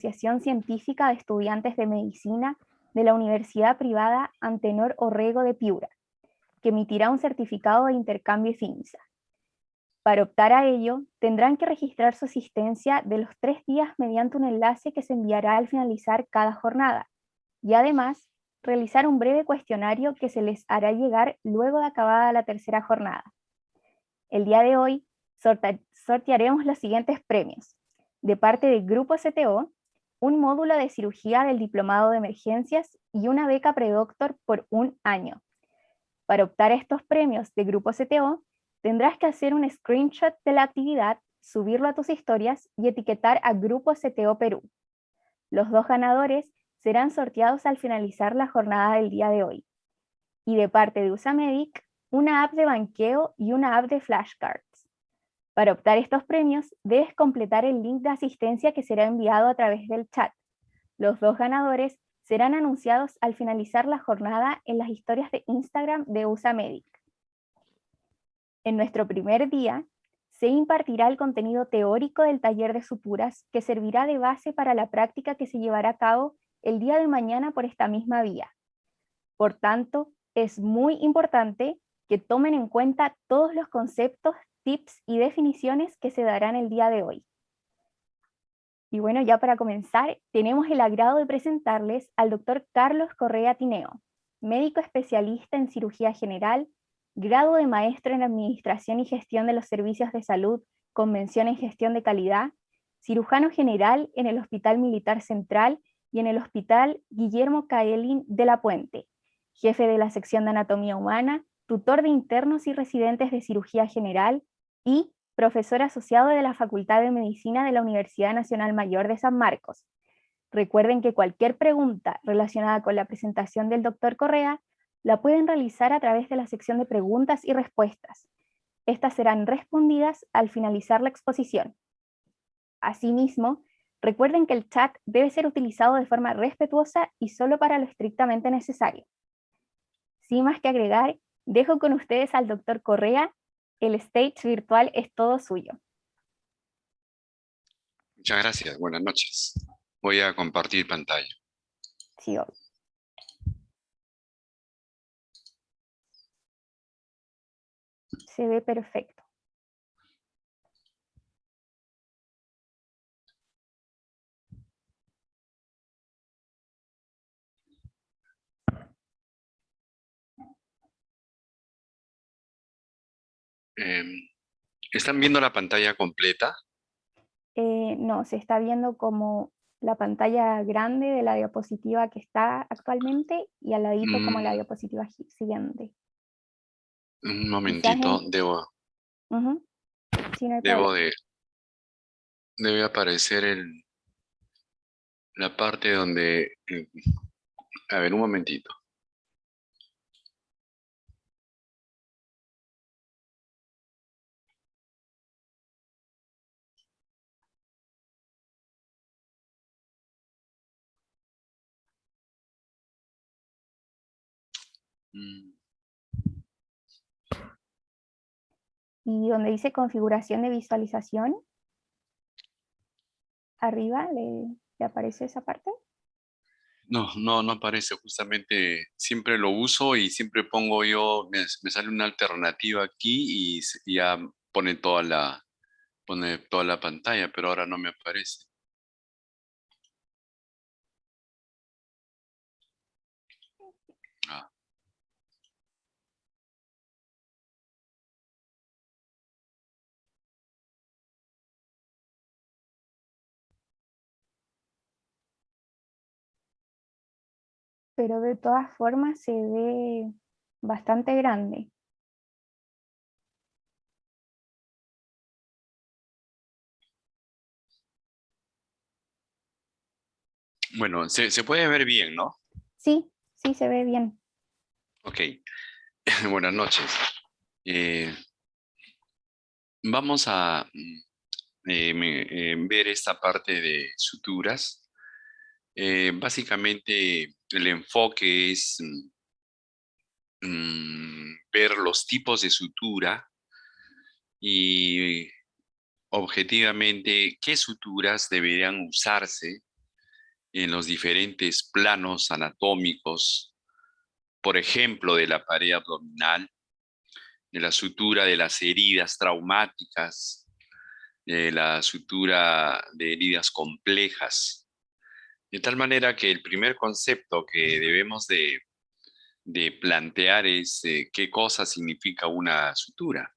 Asociación Científica de Estudiantes de Medicina de la Universidad Privada Antenor Orrego de Piura, que emitirá un certificado de intercambio FINSA. Para optar a ello, tendrán que registrar su asistencia de los 3 días mediante un enlace que se enviará al finalizar cada jornada, y además realizar un breve cuestionario que se les hará llegar luego de acabada la tercera jornada. El día de hoy sortearemos los siguientes premios. De parte del Grupo CTO, un módulo de cirugía del Diplomado de Emergencias y una beca predoctor por 1 año. Para optar a estos premios de Grupo CTO, tendrás que hacer un screenshot de la actividad, subirlo a tus historias y etiquetar a Grupo CTO Perú. Los 2 ganadores serán sorteados al finalizar la jornada del día de hoy. Y de parte de Usamedic, una app de banqueo y una app de flashcards. Para optar estos premios, debes completar el link de asistencia que será enviado a través del chat. Los 2 ganadores serán anunciados al finalizar la jornada en las historias de Instagram de Usamedic. En nuestro primer día, se impartirá el contenido teórico del taller de suturas que servirá de base para la práctica que se llevará a cabo el día de mañana por esta misma vía. Por tanto, es muy importante que tomen en cuenta todos los conceptos, tips y definiciones que se darán el día de hoy. Y bueno, ya para comenzar, tenemos el agrado de presentarles al doctor Carlos Correa Tineo, médico especialista en cirugía general, grado de maestro en Administración y Gestión de los Servicios de Salud, con mención en Gestión de Calidad, cirujano general en el Hospital Militar Central y en el Hospital Guillermo Caelín de la Puente, jefe de la sección de Anatomía Humana, tutor de internos y residentes de cirugía general y profesor asociado de la Facultad de Medicina de la Universidad Nacional Mayor de San Marcos. Recuerden que cualquier pregunta relacionada con la presentación del doctor Correa la pueden realizar a través de la sección de preguntas y respuestas. Estas serán respondidas al finalizar la exposición. Asimismo, recuerden que el chat debe ser utilizado de forma respetuosa y solo para lo estrictamente necesario. Sin más que agregar, dejo con ustedes al doctor Correa. El stage virtual es todo suyo. Muchas gracias, buenas noches. Voy a compartir pantalla. Sí, se ve perfecto. ¿Están viendo la pantalla completa? No, se está viendo como la pantalla grande de la diapositiva que está actualmente y al ladito como la diapositiva siguiente. Un momentito, Sí, no hay problema. debe aparecer la parte donde... a ver, un momentito. Y donde dice configuración de visualización, arriba le aparece esa parte. No aparece, justamente siempre lo uso y siempre pongo yo, me sale una alternativa aquí y ya pone toda la pantalla, pero ahora no me aparece. Ah. Pero de todas formas se ve bastante grande. Bueno, se puede ver bien, ¿no? Sí, sí se ve bien. Ok, buenas noches. Eh, Vamos a ver esta parte de suturas. Básicamente el enfoque es ver los tipos de sutura y objetivamente qué suturas deberían usarse en los diferentes planos anatómicos, por ejemplo, de la pared abdominal, de la sutura de las heridas traumáticas, de la sutura de heridas complejas. De tal manera que el primer concepto que debemos de plantear es qué cosa significa una sutura.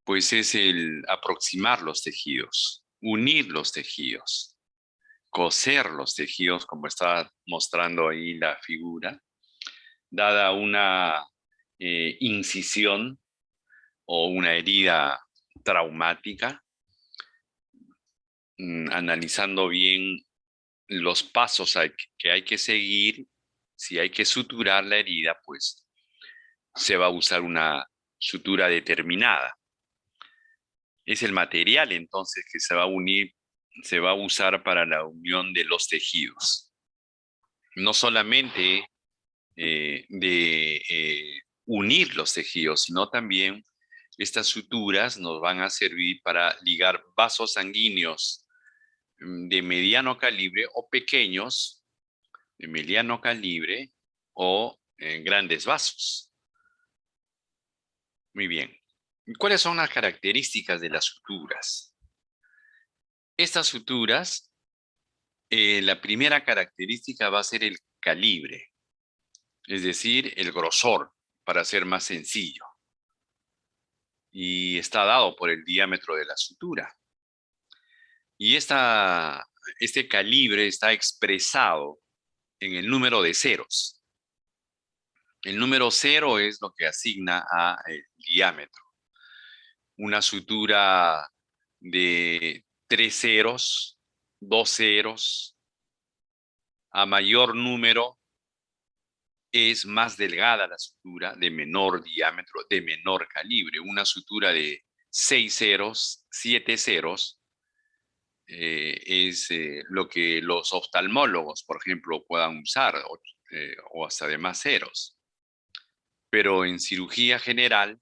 Pues es el aproximar los tejidos, unir los tejidos, coser los tejidos, como está mostrando ahí la figura, dada una incisión o una herida traumática, analizando bien los pasos que hay que seguir. Si hay que suturar la herida, pues se va a usar una sutura determinada. Es el material entonces que se va a unir, se va a usar para la unión de los tejidos. No solamente de unir los tejidos, sino también estas suturas nos van a servir para ligar vasos sanguíneos de mediano calibre o pequeños, de mediano calibre o grandes vasos. Muy bien. ¿Cuáles son las características de las suturas? Estas suturas, la primera característica va a ser el calibre, es decir, el grosor, para ser más sencillo. Y está dado por el diámetro de la sutura. Y este calibre está expresado en el número de ceros. El número 0 es lo que asigna a el diámetro. Una sutura de 3 ceros, 2 ceros, a mayor número es más delgada la sutura, de menor diámetro, de menor calibre. Una sutura de 6 ceros, 7 ceros, es lo que los oftalmólogos, por ejemplo, puedan usar, o hasta de más ceros. Pero en cirugía general,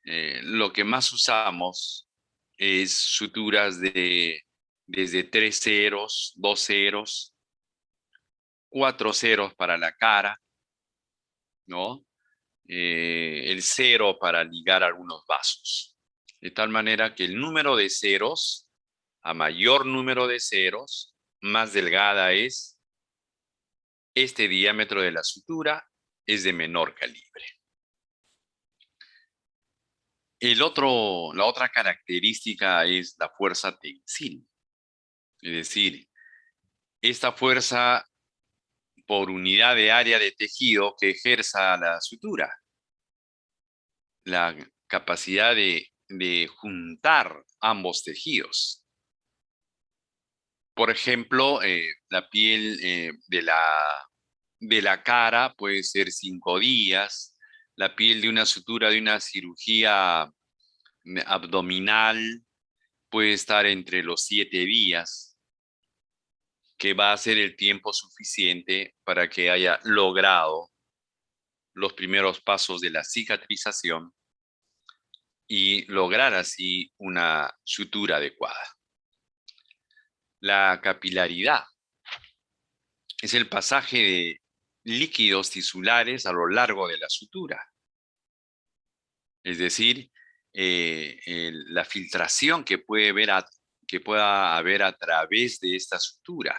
lo que más usamos es suturas desde 3 ceros, 2 ceros, 4 ceros para la cara, ¿no? El 0 para ligar algunos vasos. De tal manera que el número de ceros, a mayor número de ceros, más delgada es. Este diámetro de la sutura es de menor calibre. La otra característica es la fuerza tensil. Es decir, esta fuerza por unidad de área de tejido que ejerza la sutura. La capacidad de juntar ambos tejidos. Por ejemplo, la piel de la cara puede ser 5 días. La piel de una sutura de una cirugía abdominal puede estar entre los 7 días, que va a ser el tiempo suficiente para que haya logrado los primeros pasos de la cicatrización y lograr así una sutura adecuada. La capilaridad es el pasaje de líquidos tisulares a lo largo de la sutura. Es decir, la filtración que pueda haber a través de esta sutura.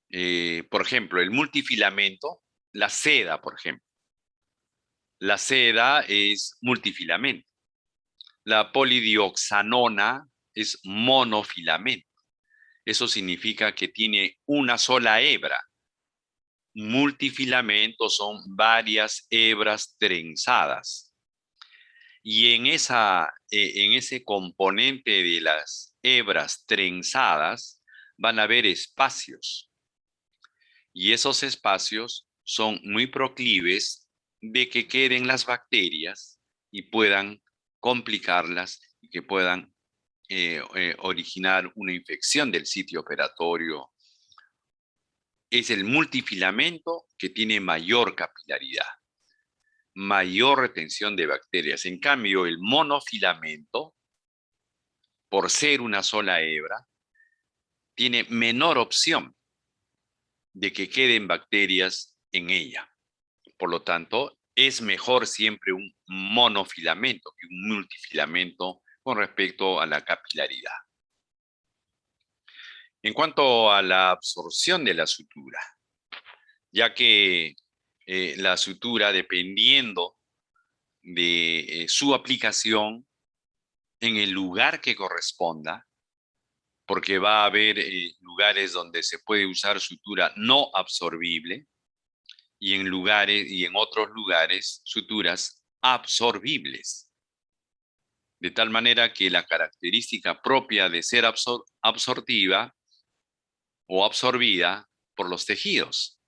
Por ejemplo, el multifilamento, la seda, por ejemplo. La seda es multifilamento. La polidioxanona es monofilamento. Eso significa que tiene una sola hebra. Multifilamentos son varias hebras trenzadas. Y en ese componente de las hebras trenzadas van a haber espacios. Y esos espacios son muy proclives de que queden las bacterias y puedan complicarlas y que puedan originar una infección del sitio operatorio. Es el multifilamento que tiene mayor capilaridad, mayor retención de bacterias. En cambio, el monofilamento, por ser una sola hebra, tiene menor opción de que queden bacterias en ella. Por lo tanto, es mejor siempre un monofilamento que un multifilamento con respecto a la capilaridad. En cuanto a la absorción de la sutura, ya que la sutura, dependiendo de su aplicación en el lugar que corresponda, porque va a haber lugares donde se puede usar sutura no absorbible y en otros lugares suturas absorbibles. De tal manera que la característica propia de ser absortiva o absorbida por los tejidos,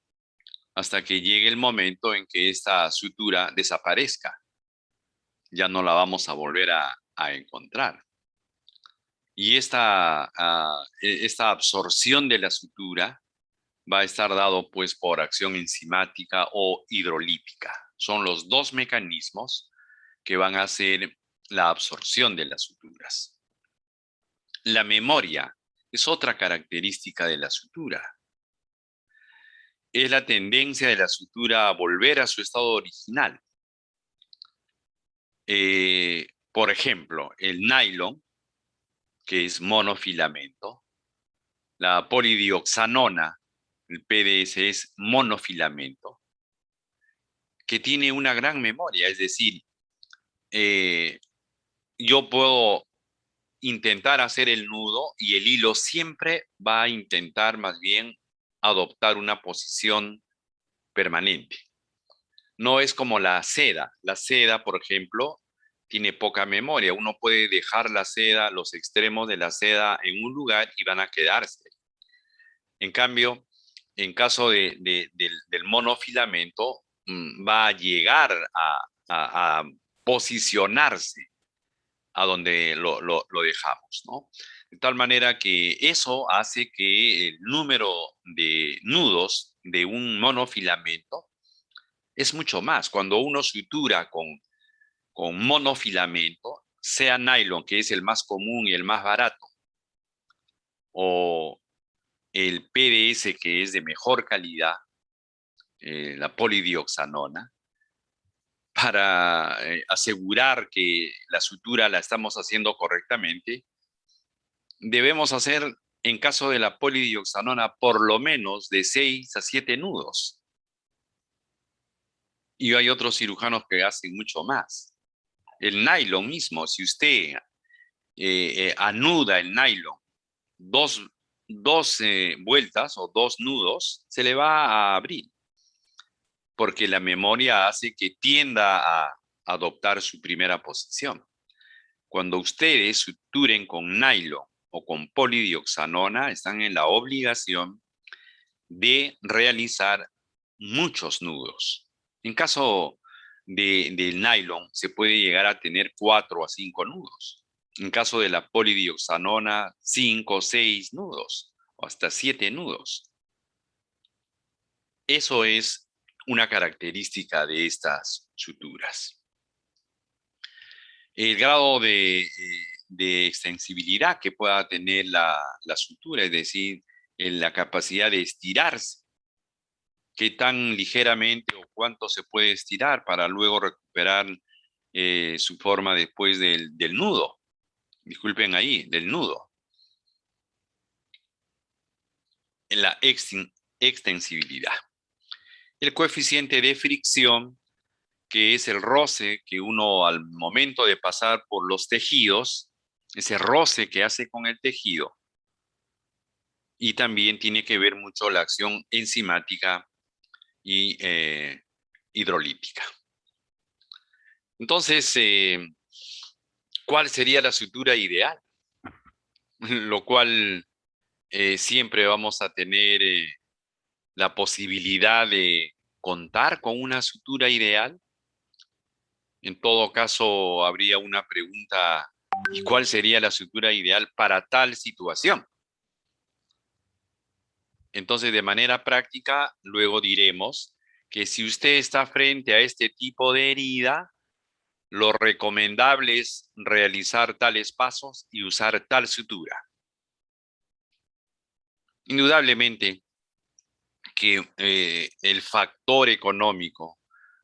hasta que llegue el momento en que esta sutura desaparezca. Ya no la vamos a volver a encontrar. Y esta absorción de la sutura va a estar dado pues por acción enzimática o hidrolítica. Son los dos mecanismos que van a hacer la absorción de las suturas. La memoria es otra característica de la sutura. Es la tendencia de la sutura a volver a su estado original. Por ejemplo, el nylon, que es monofilamento, la polidioxanona, el PDS es monofilamento, que tiene una gran memoria, es decir, yo puedo intentar hacer el nudo y el hilo siempre va a intentar más bien adoptar una posición permanente. No es como la seda. La seda, por ejemplo, tiene poca memoria. Uno puede dejar la seda, los extremos de la seda en un lugar y van a quedarse. En cambio, en caso del monofilamento, va a llegar a posicionarse a donde lo dejamos, ¿no? De tal manera que eso hace que el número de nudos de un monofilamento es mucho más. Cuando uno sutura con monofilamento, sea nylon, que es el más común y el más barato, o el PDS, que es de mejor calidad, la polidioxanona, para asegurar que la sutura la estamos haciendo correctamente, debemos hacer, en caso de la polidioxanona, por lo menos de 6 a 7 nudos. Y hay otros cirujanos que hacen mucho más. El nylon mismo, si usted anuda el nylon dos vueltas o 2 nudos, se le va a abrir, porque la memoria hace que tienda a adoptar su primera posición. Cuando ustedes suturen con nylon o con polidioxanona, están en la obligación de realizar muchos nudos. En caso del nylon, se puede llegar a tener 4 a 5 nudos. En caso de la polidioxanona, 5 o 6 nudos, o hasta 7 nudos. Eso es una característica de estas suturas. El grado de extensibilidad que pueda tener la sutura, es decir, en la capacidad de estirarse, qué tan ligeramente o cuánto se puede estirar para luego recuperar su forma después del nudo. Disculpen ahí, del nudo. En la extensibilidad. El coeficiente de fricción, que es el roce que uno al momento de pasar por los tejidos, ese roce que hace con el tejido, y también tiene que ver mucho la acción enzimática y hidrolítica. Entonces, ¿cuál sería la sutura ideal? Lo cual siempre vamos a tener la posibilidad de contar con una sutura ideal. En todo caso, habría una pregunta: ¿y cuál sería la sutura ideal para tal situación? Entonces, de manera práctica, luego diremos que si usted está frente a este tipo de herida, lo recomendable es realizar tales pasos y usar tal sutura. Indudablemente que el factor económico,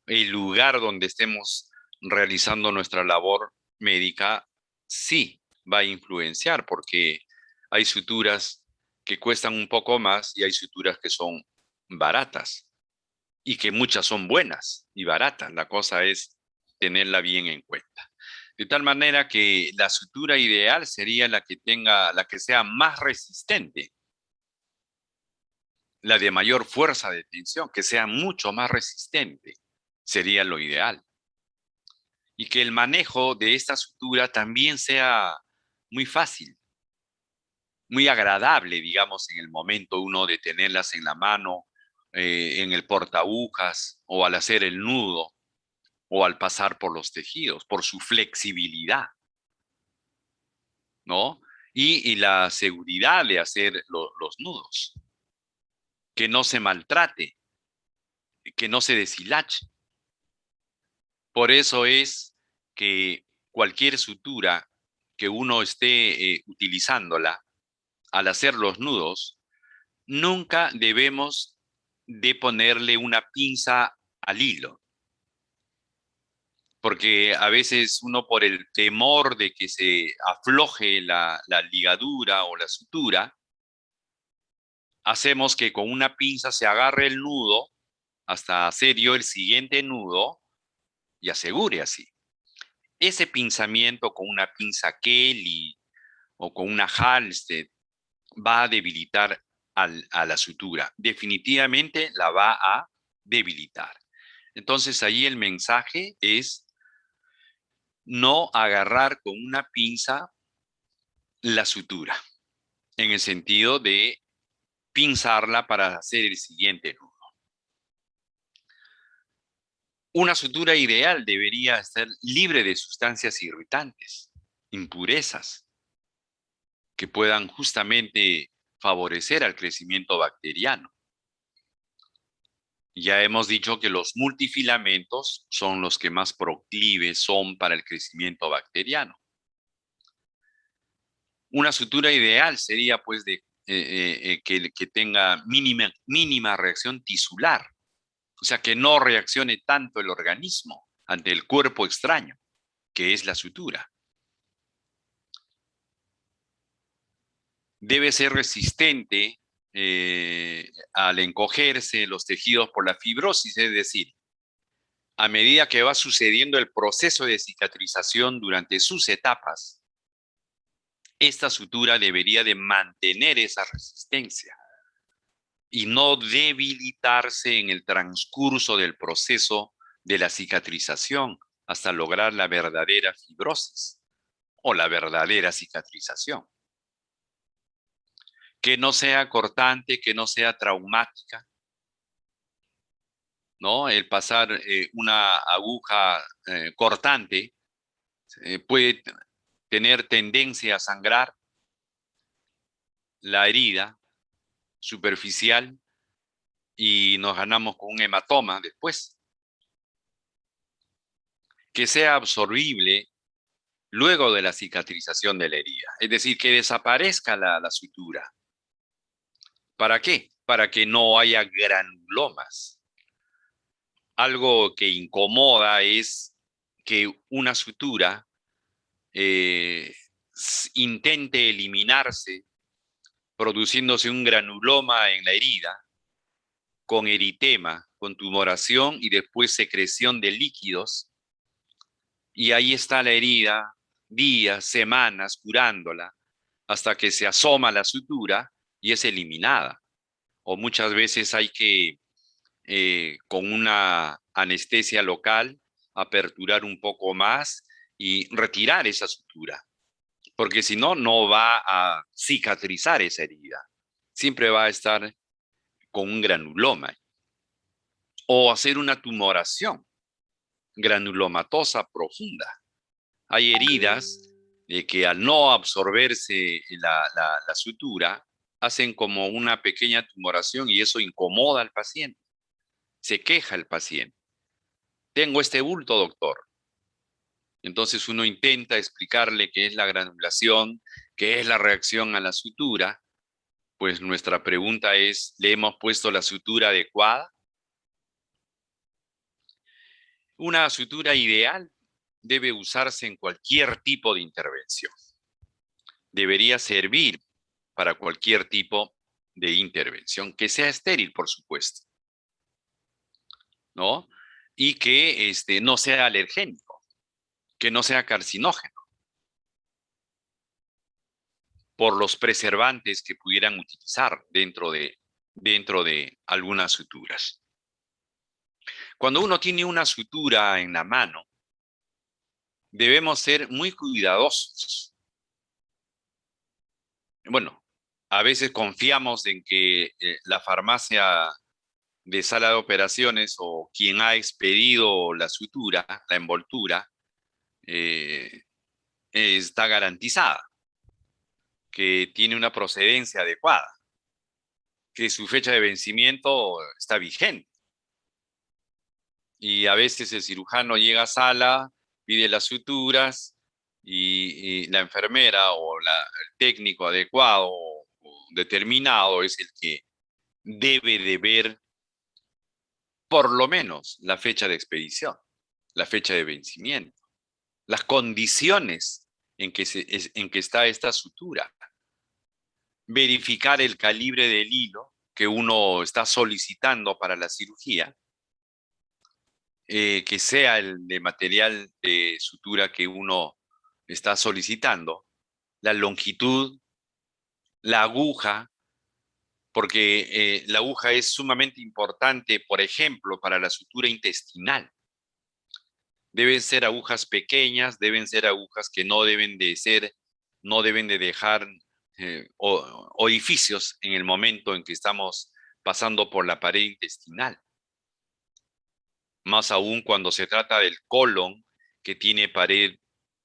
el lugar donde estemos realizando nuestra labor médica, sí va a influenciar, porque hay suturas que cuestan un poco más y hay suturas que son baratas y que muchas son buenas y baratas. La cosa es tenerla bien en cuenta. De tal manera que la sutura ideal sería la que sea más resistente, la de mayor fuerza de tensión, que sea mucho más resistente, sería lo ideal. Y que el manejo de esta sutura también sea muy fácil, muy agradable, digamos, en el momento uno de tenerlas en la mano, en el portaagujas o al hacer el nudo o al pasar por los tejidos, por su flexibilidad, ¿no? Y la seguridad de hacer los nudos, que no se maltrate, que no se deshilache. Por eso es que cualquier sutura que uno esté utilizándola al hacer los nudos, nunca debemos de ponerle una pinza al hilo, porque a veces uno por el temor de que se afloje la ligadura o la sutura, hacemos que con una pinza se agarre el nudo hasta hacer yo el siguiente nudo y asegure así. Ese pinzamiento con una pinza Kelly o con una Halsted va a debilitar a la sutura. Definitivamente la va a debilitar. Entonces ahí el mensaje es no agarrar con una pinza la sutura, en el sentido de pinzarla para hacer el siguiente nudo. Una sutura ideal debería estar libre de sustancias irritantes, impurezas, que puedan justamente favorecer al crecimiento bacteriano. Ya hemos dicho que los multifilamentos son los que más proclives son para el crecimiento bacteriano. Una sutura ideal sería pues que tenga mínima reacción tisular, o sea, que no reaccione tanto el organismo ante el cuerpo extraño, que es la sutura. Debe ser resistente al encogerse los tejidos por la fibrosis, es decir, a medida que va sucediendo el proceso de cicatrización durante sus etapas, esta sutura debería de mantener esa resistencia y no debilitarse en el transcurso del proceso de la cicatrización hasta lograr la verdadera fibrosis o la verdadera cicatrización. Que no sea cortante, que no sea traumática, ¿no? El pasar una aguja cortante puede tener tendencia a sangrar la herida superficial y nos ganamos con un hematoma después. Que sea absorbible luego de la cicatrización de la herida, es decir, que desaparezca la sutura. ¿Para qué? Para que no haya granulomas. Algo que incomoda es que una sutura intente eliminarse produciéndose un granuloma en la herida, con eritema, con tumoración y después secreción de líquidos. Y ahí está la herida, días, semanas, curándola, hasta que se asoma la sutura y es eliminada. O muchas veces hay que, con una anestesia local, aperturar un poco más y retirar esa sutura, porque si no, no va a cicatrizar esa herida. Siempre va a estar con un granuloma. O hacer una tumoración granulomatosa profunda. Hay heridas que al no absorberse la sutura, hacen como una pequeña tumoración y eso incomoda al paciente. Se queja el paciente. Tengo este bulto, doctor. Entonces uno intenta explicarle qué es la granulación, qué es la reacción a la sutura, pues nuestra pregunta es, ¿le hemos puesto la sutura adecuada? Una sutura ideal debe usarse en cualquier tipo de intervención. Debería servir para cualquier tipo de intervención, que sea estéril, por supuesto, ¿no? Y que no sea alergénico, que no sea carcinógeno, por los preservantes que pudieran utilizar dentro de algunas suturas. Cuando uno tiene una sutura en la mano, debemos ser muy cuidadosos. Bueno, a veces confiamos en que la farmacia de sala de operaciones o quien ha expedido la sutura, la envoltura, eh, está garantizada, que tiene una procedencia adecuada, que su fecha de vencimiento está vigente. Y a veces el cirujano llega a sala, pide las suturas y la enfermera o el técnico adecuado o determinado es el que debe de ver por lo menos la fecha de expedición, la fecha de vencimiento, las condiciones en que está esta sutura, verificar el calibre del hilo que uno está solicitando para la cirugía, que sea el de material de sutura que uno está solicitando, la longitud, la aguja, porque la aguja es sumamente importante, por ejemplo, para la sutura intestinal. Deben ser agujas pequeñas, deben ser agujas que no deben de dejar orificios en el momento en que estamos pasando por la pared intestinal. Más aún cuando se trata del colon, que tiene pared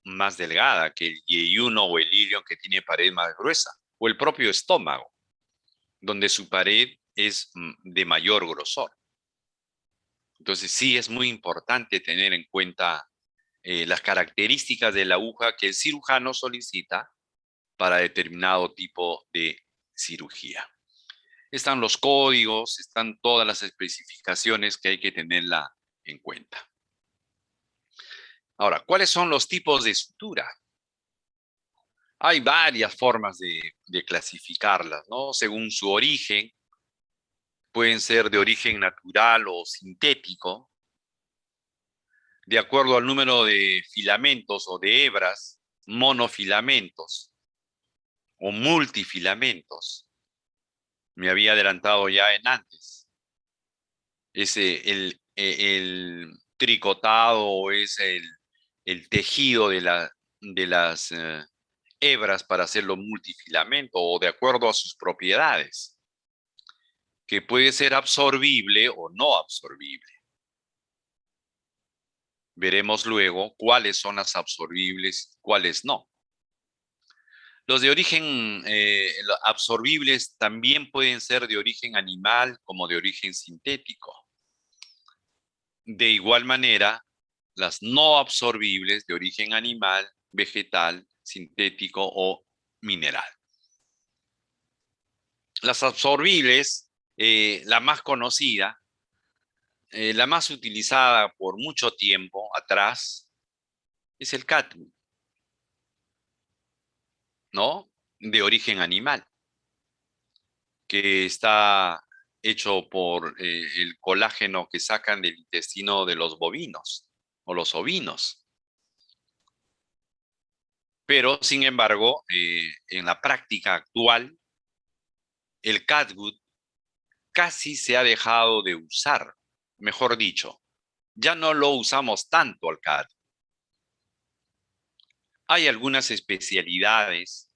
más delgada que el yeyuno o el ilion, que tiene pared más gruesa, o el propio estómago, donde su pared es de mayor grosor. Entonces sí es muy importante tener en cuenta las características de la aguja que el cirujano solicita para determinado tipo de cirugía. Están los códigos, están todas las especificaciones que hay que tenerla en cuenta. Ahora, ¿cuáles son los tipos de sutura? Hay varias formas de clasificarlas, ¿no? Según su origen, pueden ser de origen natural o sintético, de acuerdo al número de filamentos o de hebras, monofilamentos o multifilamentos. Me había adelantado ya en antes. El tricotado es el tejido de las hebras para hacerlo multifilamento o de acuerdo a sus propiedades, que puede ser absorbible o no absorbible. Veremos luego cuáles son las absorbibles, cuáles no. Los de origen absorbibles también pueden ser de origen animal como de origen sintético. De igual manera, las no absorbibles de origen animal, vegetal, sintético o mineral. Las absorbibles, la más conocida, la más utilizada por mucho tiempo atrás, es el catgut, ¿no? De origen animal, que está hecho por el colágeno que sacan del intestino de los bovinos o los ovinos. Pero, sin embargo, en la práctica actual, el catgut casi se ha dejado de usar. Mejor dicho, ya no lo usamos tanto al catgut. Hay algunas especialidades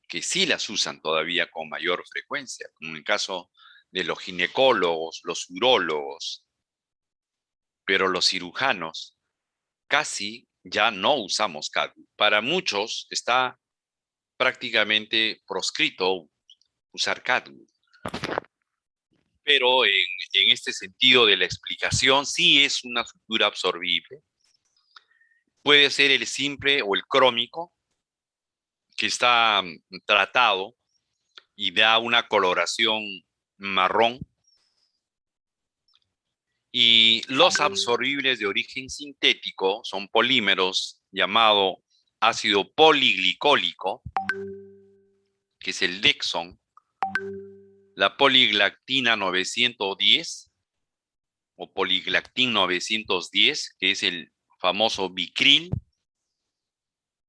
que sí las usan todavía con mayor frecuencia, como en el caso de los ginecólogos, los urólogos, pero los cirujanos casi ya no usamos catgut. Para muchos está prácticamente proscrito usar catgut. Pero en este sentido de la explicación, sí es una sutura absorbible. Puede ser el simple o el crómico, que está tratado y da una coloración marrón. Y los absorbibles de origen sintético son polímeros llamado ácido poliglicólico, que es el Dexon, la poliglactina 910 o poliglactin 910, que es el famoso Bicril,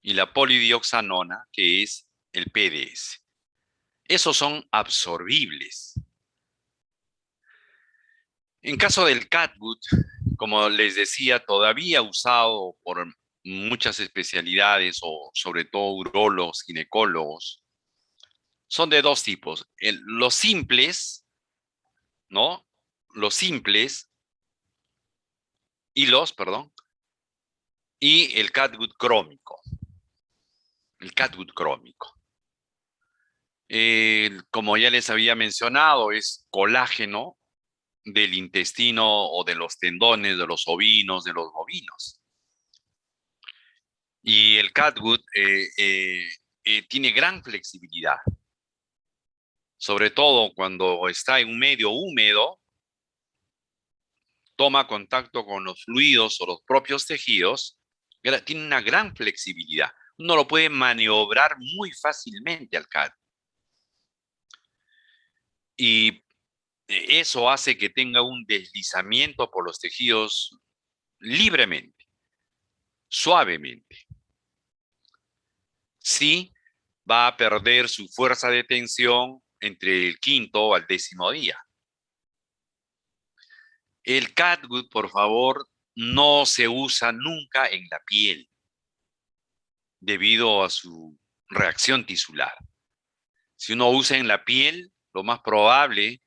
y la polidioxanona, que es el PDS. Esos son absorbibles. En caso del catgut, como les decía, todavía usado por muchas especialidades o sobre todo urólogos, ginecólogos, son de dos tipos. Los simples, ¿no? Los simples y el catgut crómico. El catgut crómico. Como ya les había mencionado, es colágeno del intestino o de los tendones de los ovinos, de los bovinos. Y el catgut tiene gran flexibilidad, sobre todo cuando está en un medio húmedo, toma contacto con los fluidos o los propios tejidos, tiene una gran flexibilidad. Uno lo puede maniobrar muy fácilmente al catgut. Y eso hace que tenga un deslizamiento por los tejidos libremente, suavemente. Sí, va a perder su fuerza de tensión entre el 5º al 10º día. El catgut, por favor, no se usa nunca en la piel debido a su reacción tisular. Si uno usa en la piel, lo más probable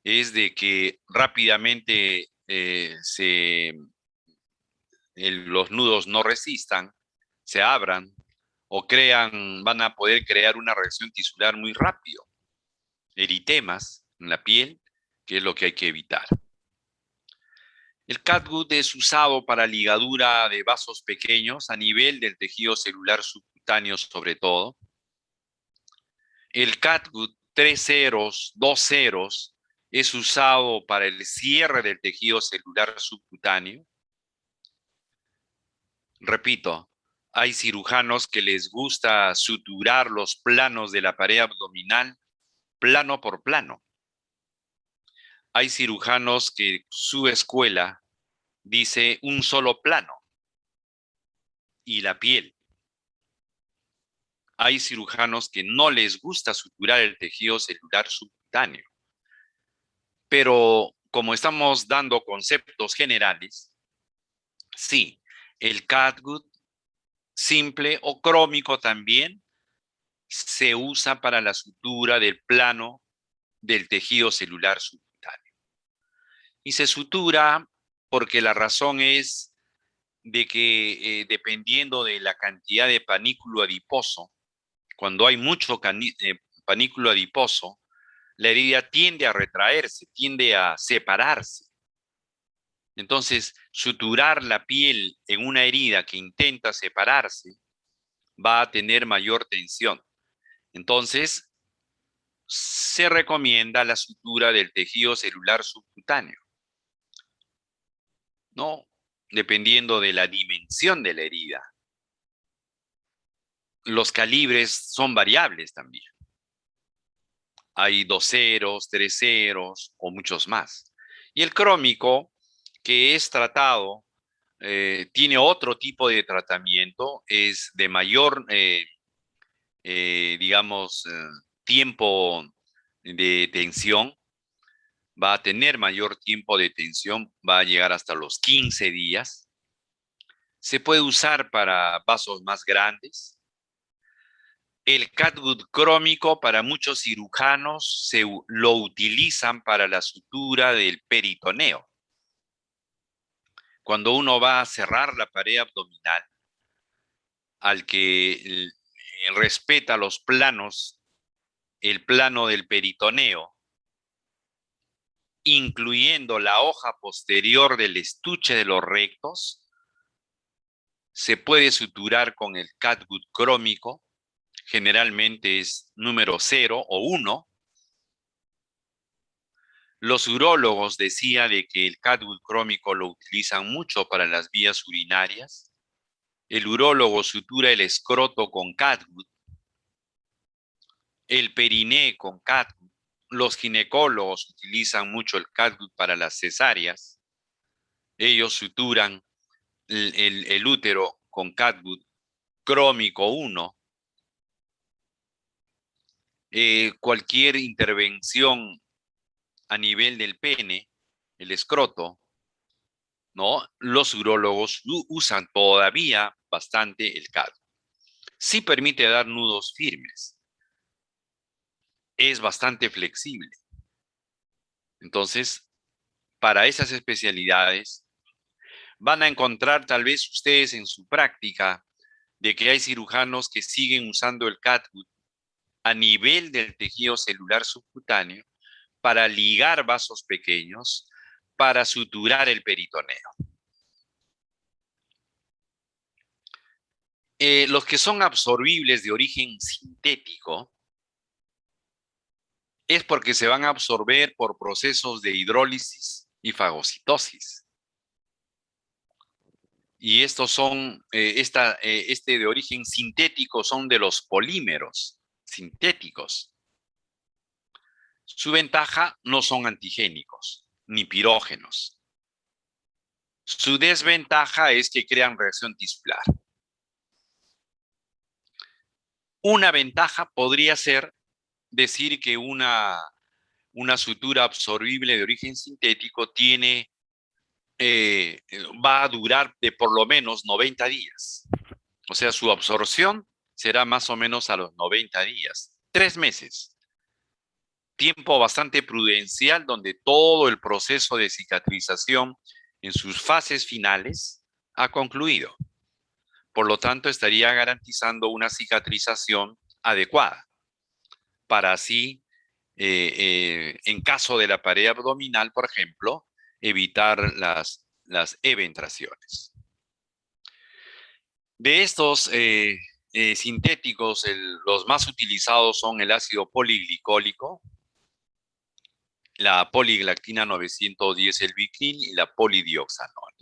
es de que rápidamente los nudos no resistan, se abran o van a poder crear una reacción tisular muy rápido. Eritemas en la piel, que es lo que hay que evitar. El catgut es usado para ligadura de vasos pequeños a nivel del tejido celular subcutáneo sobre todo. El catgut 3 ceros, 2 ceros es usado para el cierre del tejido celular subcutáneo. Repito, hay cirujanos que les gusta suturar los planos de la pared abdominal plano por plano. Hay cirujanos que su escuela dice un solo plano y la piel. Hay cirujanos que no les gusta suturar el tejido celular subcutáneo. Pero como estamos dando conceptos generales, sí, el catgut simple o crómico también se usa para la sutura del plano del tejido celular subcutáneo. Y se sutura porque la razón es de que dependiendo de la cantidad de panículo adiposo, cuando hay mucho panículo adiposo, la herida tiende a retraerse, tiende a separarse. Entonces, suturar la piel en una herida que intenta separarse va a tener mayor tensión. Entonces, se recomienda la sutura del tejido celular subcutáneo, ¿no? Dependiendo de la dimensión de la herida. Los calibres son variables también. Hay 2 ceros, 3 ceros o muchos más. Y el crómico, que es tratado, tiene otro tipo de tratamiento, es de mayor, digamos, tiempo de tensión, va a tener mayor tiempo de tensión, va a llegar hasta los 15 días. Se puede usar para vasos más grandes. El catgut crómico para muchos cirujanos lo utilizan para la sutura del peritoneo. Cuando uno va a cerrar la pared abdominal, al que respeta los planos, el plano del peritoneo, incluyendo la hoja posterior del estuche de los rectos, se puede suturar con el catgut crómico, generalmente es número 0 o 1, Los urólogos decían de que el catgut crómico lo utilizan mucho para las vías urinarias. El urólogo sutura el escroto con catgut, el periné con catgut. Los ginecólogos utilizan mucho el catgut para las cesáreas. Ellos suturan el útero con catgut crómico 1. Cualquier intervención a nivel del pene, el escroto, ¿no? Los urólogos usan todavía bastante el catgut. Sí permite dar nudos firmes. Es bastante flexible. Entonces, para esas especialidades, van a encontrar tal vez ustedes en su práctica de que hay cirujanos que siguen usando el catgut a nivel del tejido celular subcutáneo para ligar vasos pequeños, para suturar el peritoneo. Los que son absorbibles de origen sintético es porque se van a absorber por procesos de hidrólisis y fagocitosis. Y estos son, este de origen sintético son de los polímeros sintéticos. Su ventaja no son antigénicos ni pirógenos. Su desventaja es que crean reacción tisular. Una ventaja podría ser decir que una sutura absorbible de origen sintético va a durar de por lo menos 90 días. O sea, su absorción será más o menos a los 90 días. 3 meses. Tiempo bastante prudencial donde todo el proceso de cicatrización en sus fases finales ha concluido. Por lo tanto, estaría garantizando una cicatrización adecuada para así, en caso de la pared abdominal, por ejemplo, evitar las eventraciones. De estos sintéticos, los más utilizados son el ácido poliglicólico, la poliglactina 910, el Vicryl y la polidioxanol.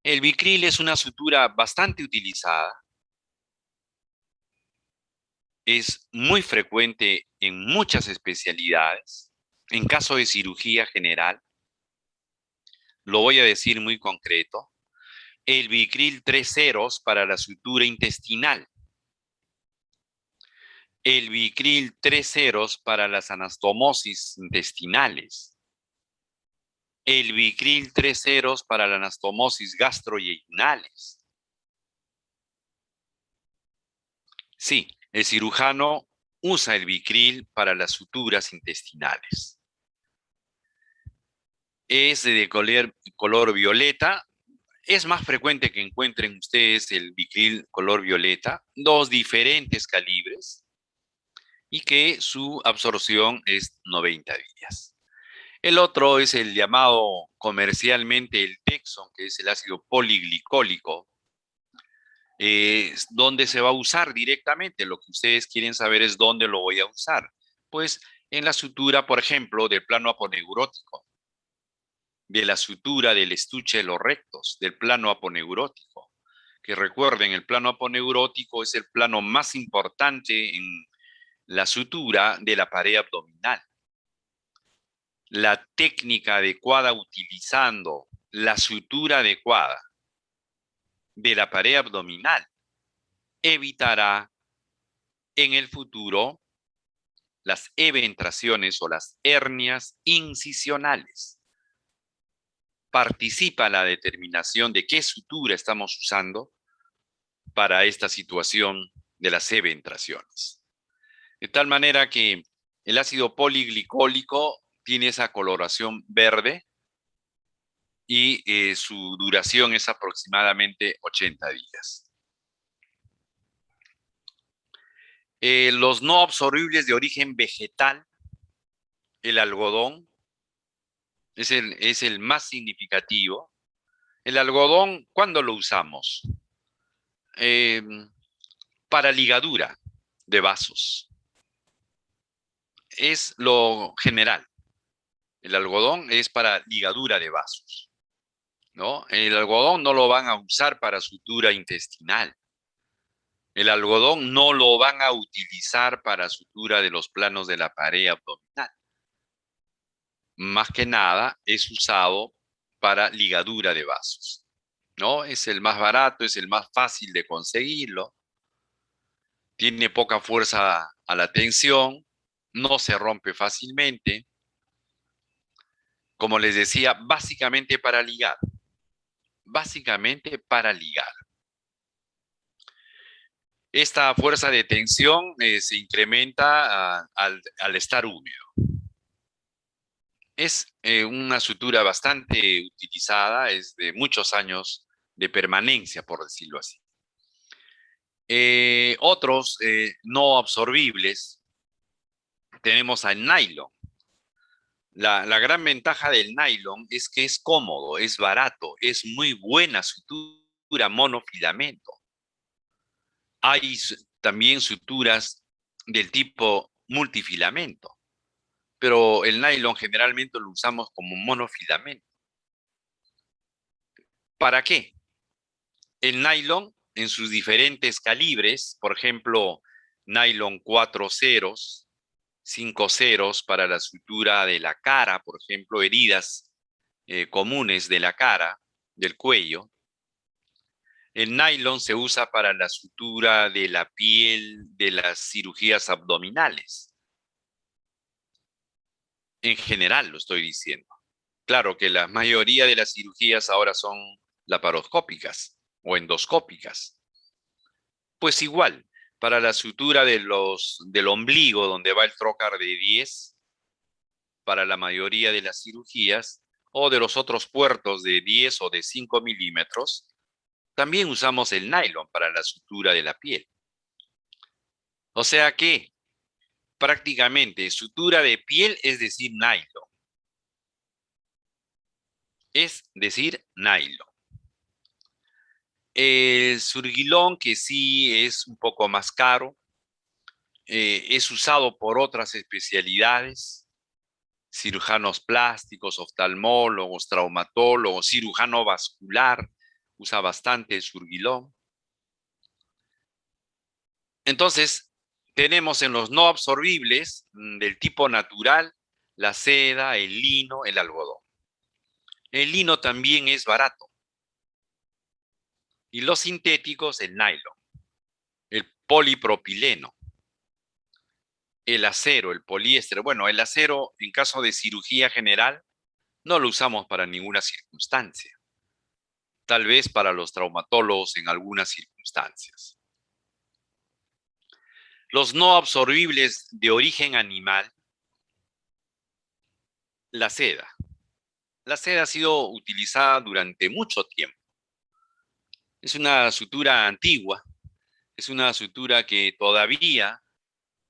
El Vicryl es una sutura bastante utilizada. Es muy frecuente en muchas especialidades. En caso de cirugía general, lo voy a decir muy concreto, el Vicryl 3 ceros para la sutura intestinal, el Vicryl 3 ceros para las anastomosis intestinales, el Vicryl 3 ceros para la anastomosis gastroyeyunales. Sí, el cirujano usa el Vicryl para las suturas intestinales. Es de color violeta. Es más frecuente que encuentren ustedes el Vicryl color violeta, 2 diferentes calibres, y que su absorción es 90 días. El otro es el llamado comercialmente el Dexon, que es el ácido poliglicólico, donde se va a usar directamente. Lo que ustedes quieren saber es dónde lo voy a usar. Pues en la sutura, por ejemplo, del plano aponeurótico, de la sutura del estuche de los rectos, del plano aponeurótico. Que recuerden, el plano aponeurótico es el plano más importante en la sutura de la pared abdominal. La técnica adecuada utilizando la sutura adecuada de la pared abdominal evitará en el futuro las eventraciones o las hernias incisionales. Participa la determinación de qué sutura estamos usando para esta situación de las eventraciones. De tal manera que el ácido poliglicólico tiene esa coloración verde y su duración es aproximadamente 80 días. Los no absorbibles de origen vegetal, el algodón, es el más significativo. El algodón, ¿cuándo lo usamos? Para ligadura de vasos. Es lo general. El algodón es para ligadura de vasos, ¿no? El algodón no lo van a usar para sutura intestinal. El algodón no lo van a utilizar para sutura de los planos de la pared abdominal. Más que nada es usado para ligadura de vasos, ¿no? Es el más barato, es el más fácil de conseguirlo, tiene poca fuerza a la tensión, no se rompe fácilmente. Como les decía, básicamente para ligar. Básicamente para ligar. Esta fuerza de tensión se incrementa al estar húmedo. Es una sutura bastante utilizada, es de muchos años de permanencia, por decirlo así. Otros no absorbibles, tenemos al nylon. La gran ventaja del nylon es que es cómodo, es barato, es muy buena sutura monofilamento. Hay también suturas del tipo multifilamento, pero el nylon generalmente lo usamos como monofilamento. ¿Para qué? El nylon en sus diferentes calibres, por ejemplo, nylon 4 ceros, 5 ceros para la sutura de la cara, por ejemplo, heridas comunes de la cara, del cuello. El nylon se usa para la sutura de la piel de las cirugías abdominales. En general lo estoy diciendo. Claro que la mayoría de las cirugías ahora son laparoscópicas o endoscópicas. Pues igual, para la sutura del ombligo, donde va el trocar de 10, para la mayoría de las cirugías, o de los otros puertos de 10 o de 5 milímetros, también usamos el nylon para la sutura de la piel. O sea que prácticamente sutura de piel es decir nylon. Es decir nylon. El surgilón, que sí es un poco más caro, es usado por otras especialidades, cirujanos plásticos, oftalmólogos, traumatólogos, cirujano vascular, usa bastante el surgilón. Entonces, tenemos en los no absorbibles del tipo natural la seda, el lino, el algodón. El lino también es barato. Y los sintéticos, el nylon, el polipropileno, el acero, el poliéster. Bueno, el acero en caso de cirugía general no lo usamos para ninguna circunstancia. Tal vez para los traumatólogos en algunas circunstancias. Los no absorbibles de origen animal, la seda. La seda ha sido utilizada durante mucho tiempo. Es una sutura antigua, es una sutura que todavía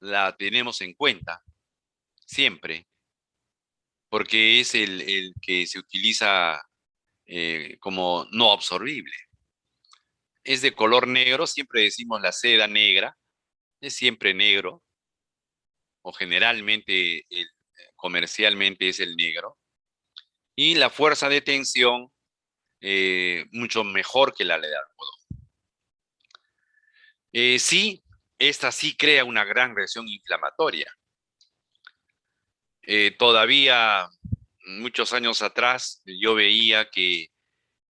la tenemos en cuenta, siempre, porque es el que se utiliza como no absorbible. Es de color negro, siempre decimos la seda negra, es siempre negro, o generalmente comercialmente es el negro, y la fuerza de tensión mucho mejor que la de algodón. Sí, esta sí crea una gran reacción inflamatoria. Todavía, muchos años atrás, yo veía que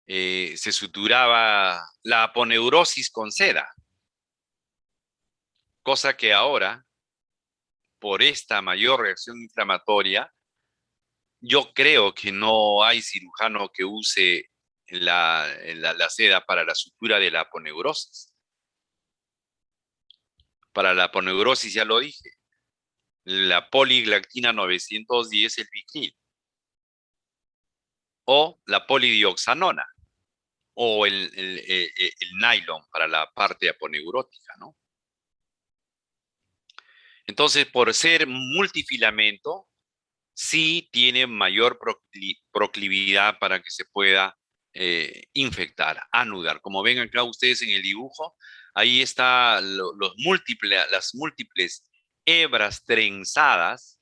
se suturaba la aponeurosis con seda, cosa que ahora, por esta mayor reacción inflamatoria, yo creo que no hay cirujano que use la seda para la sutura de la aponeurosis. Para la aponeurosis ya lo dije, la poliglactina 910, el Vicryl, o la polidioxanona, o el nylon para la parte aponeurótica, ¿no? Entonces, por ser multifilamento, sí tiene mayor proclividad para que se pueda infectar, anudar. Como ven acá ustedes en el dibujo, ahí está las múltiples hebras trenzadas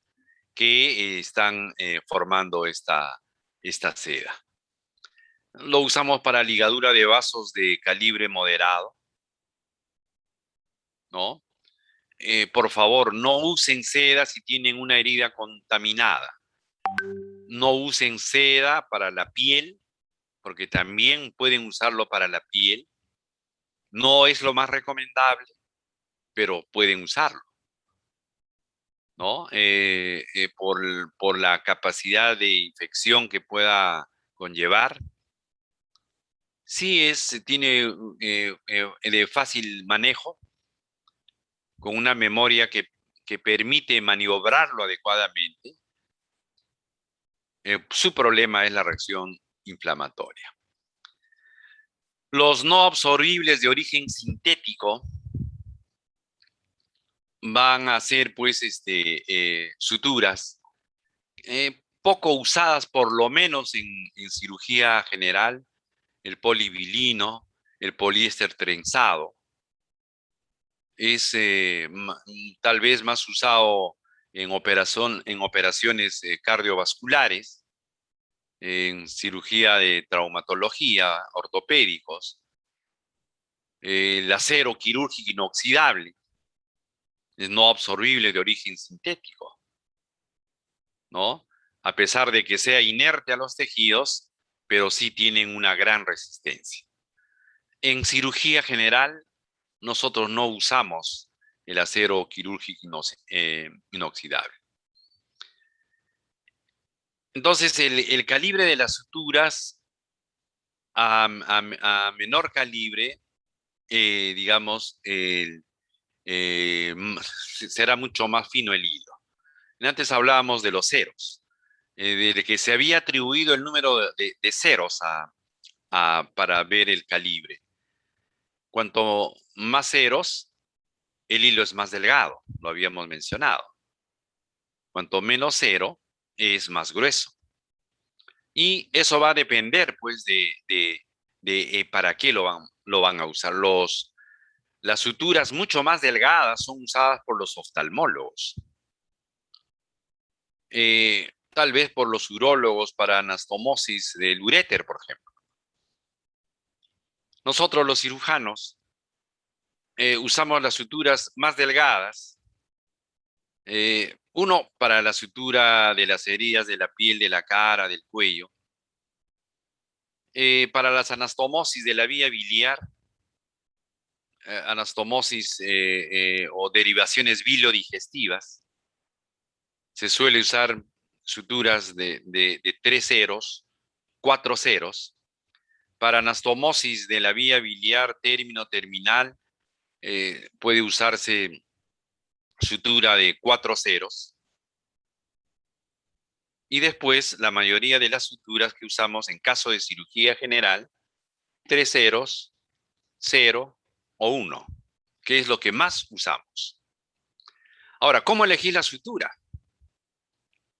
que están formando esta seda. Lo usamos para ligadura de vasos de calibre moderado, ¿no? Por favor, no usen seda si tienen una herida contaminada. No usen seda para la piel, porque también pueden usarlo para la piel. No es lo más recomendable, pero pueden usarlo, ¿no? Por la capacidad de infección que pueda conllevar. Sí tiene de fácil manejo, con una memoria que permite maniobrarlo adecuadamente. Su problema es la reacción inflamatoria. Los no absorbibles de origen sintético van a ser, pues, suturas poco usadas, por lo menos en cirugía general, el polivilino, el poliéster trenzado. Es tal vez más usado en operaciones cardiovasculares, en cirugía de traumatología, ortopédicos. El acero quirúrgico inoxidable es no absorbible de origen sintético, ¿no? A pesar de que sea inerte a los tejidos, pero sí tienen una gran resistencia. En cirugía general, nosotros no usamos el acero quirúrgico inoxidable. Entonces, el calibre de las suturas a menor calibre, digamos, será mucho más fino el hilo. Antes hablábamos de los ceros, de que se había atribuido el número de ceros para ver el calibre. Cuanto más ceros, el hilo es más delgado, lo habíamos mencionado. Cuanto menos cero, es más grueso. Y eso va a depender, pues, de para qué lo van a usar. Las suturas mucho más delgadas son usadas por los oftalmólogos. Tal vez por los urólogos para anastomosis del uréter, por ejemplo. Nosotros los cirujanos usamos las suturas más delgadas. Uno, para la sutura de las heridas de la piel, de la cara, del cuello. Para las anastomosis de la vía biliar, anastomosis o derivaciones bilodigestivas, se suele usar suturas de 3 ceros, 4 ceros. Para anastomosis de la vía biliar término-terminal, puede usarse sutura de 4 ceros. Y después, la mayoría de las suturas que usamos en caso de cirugía general, 3 ceros, 0 o 1, que es lo que más usamos. Ahora, ¿cómo elegir la sutura?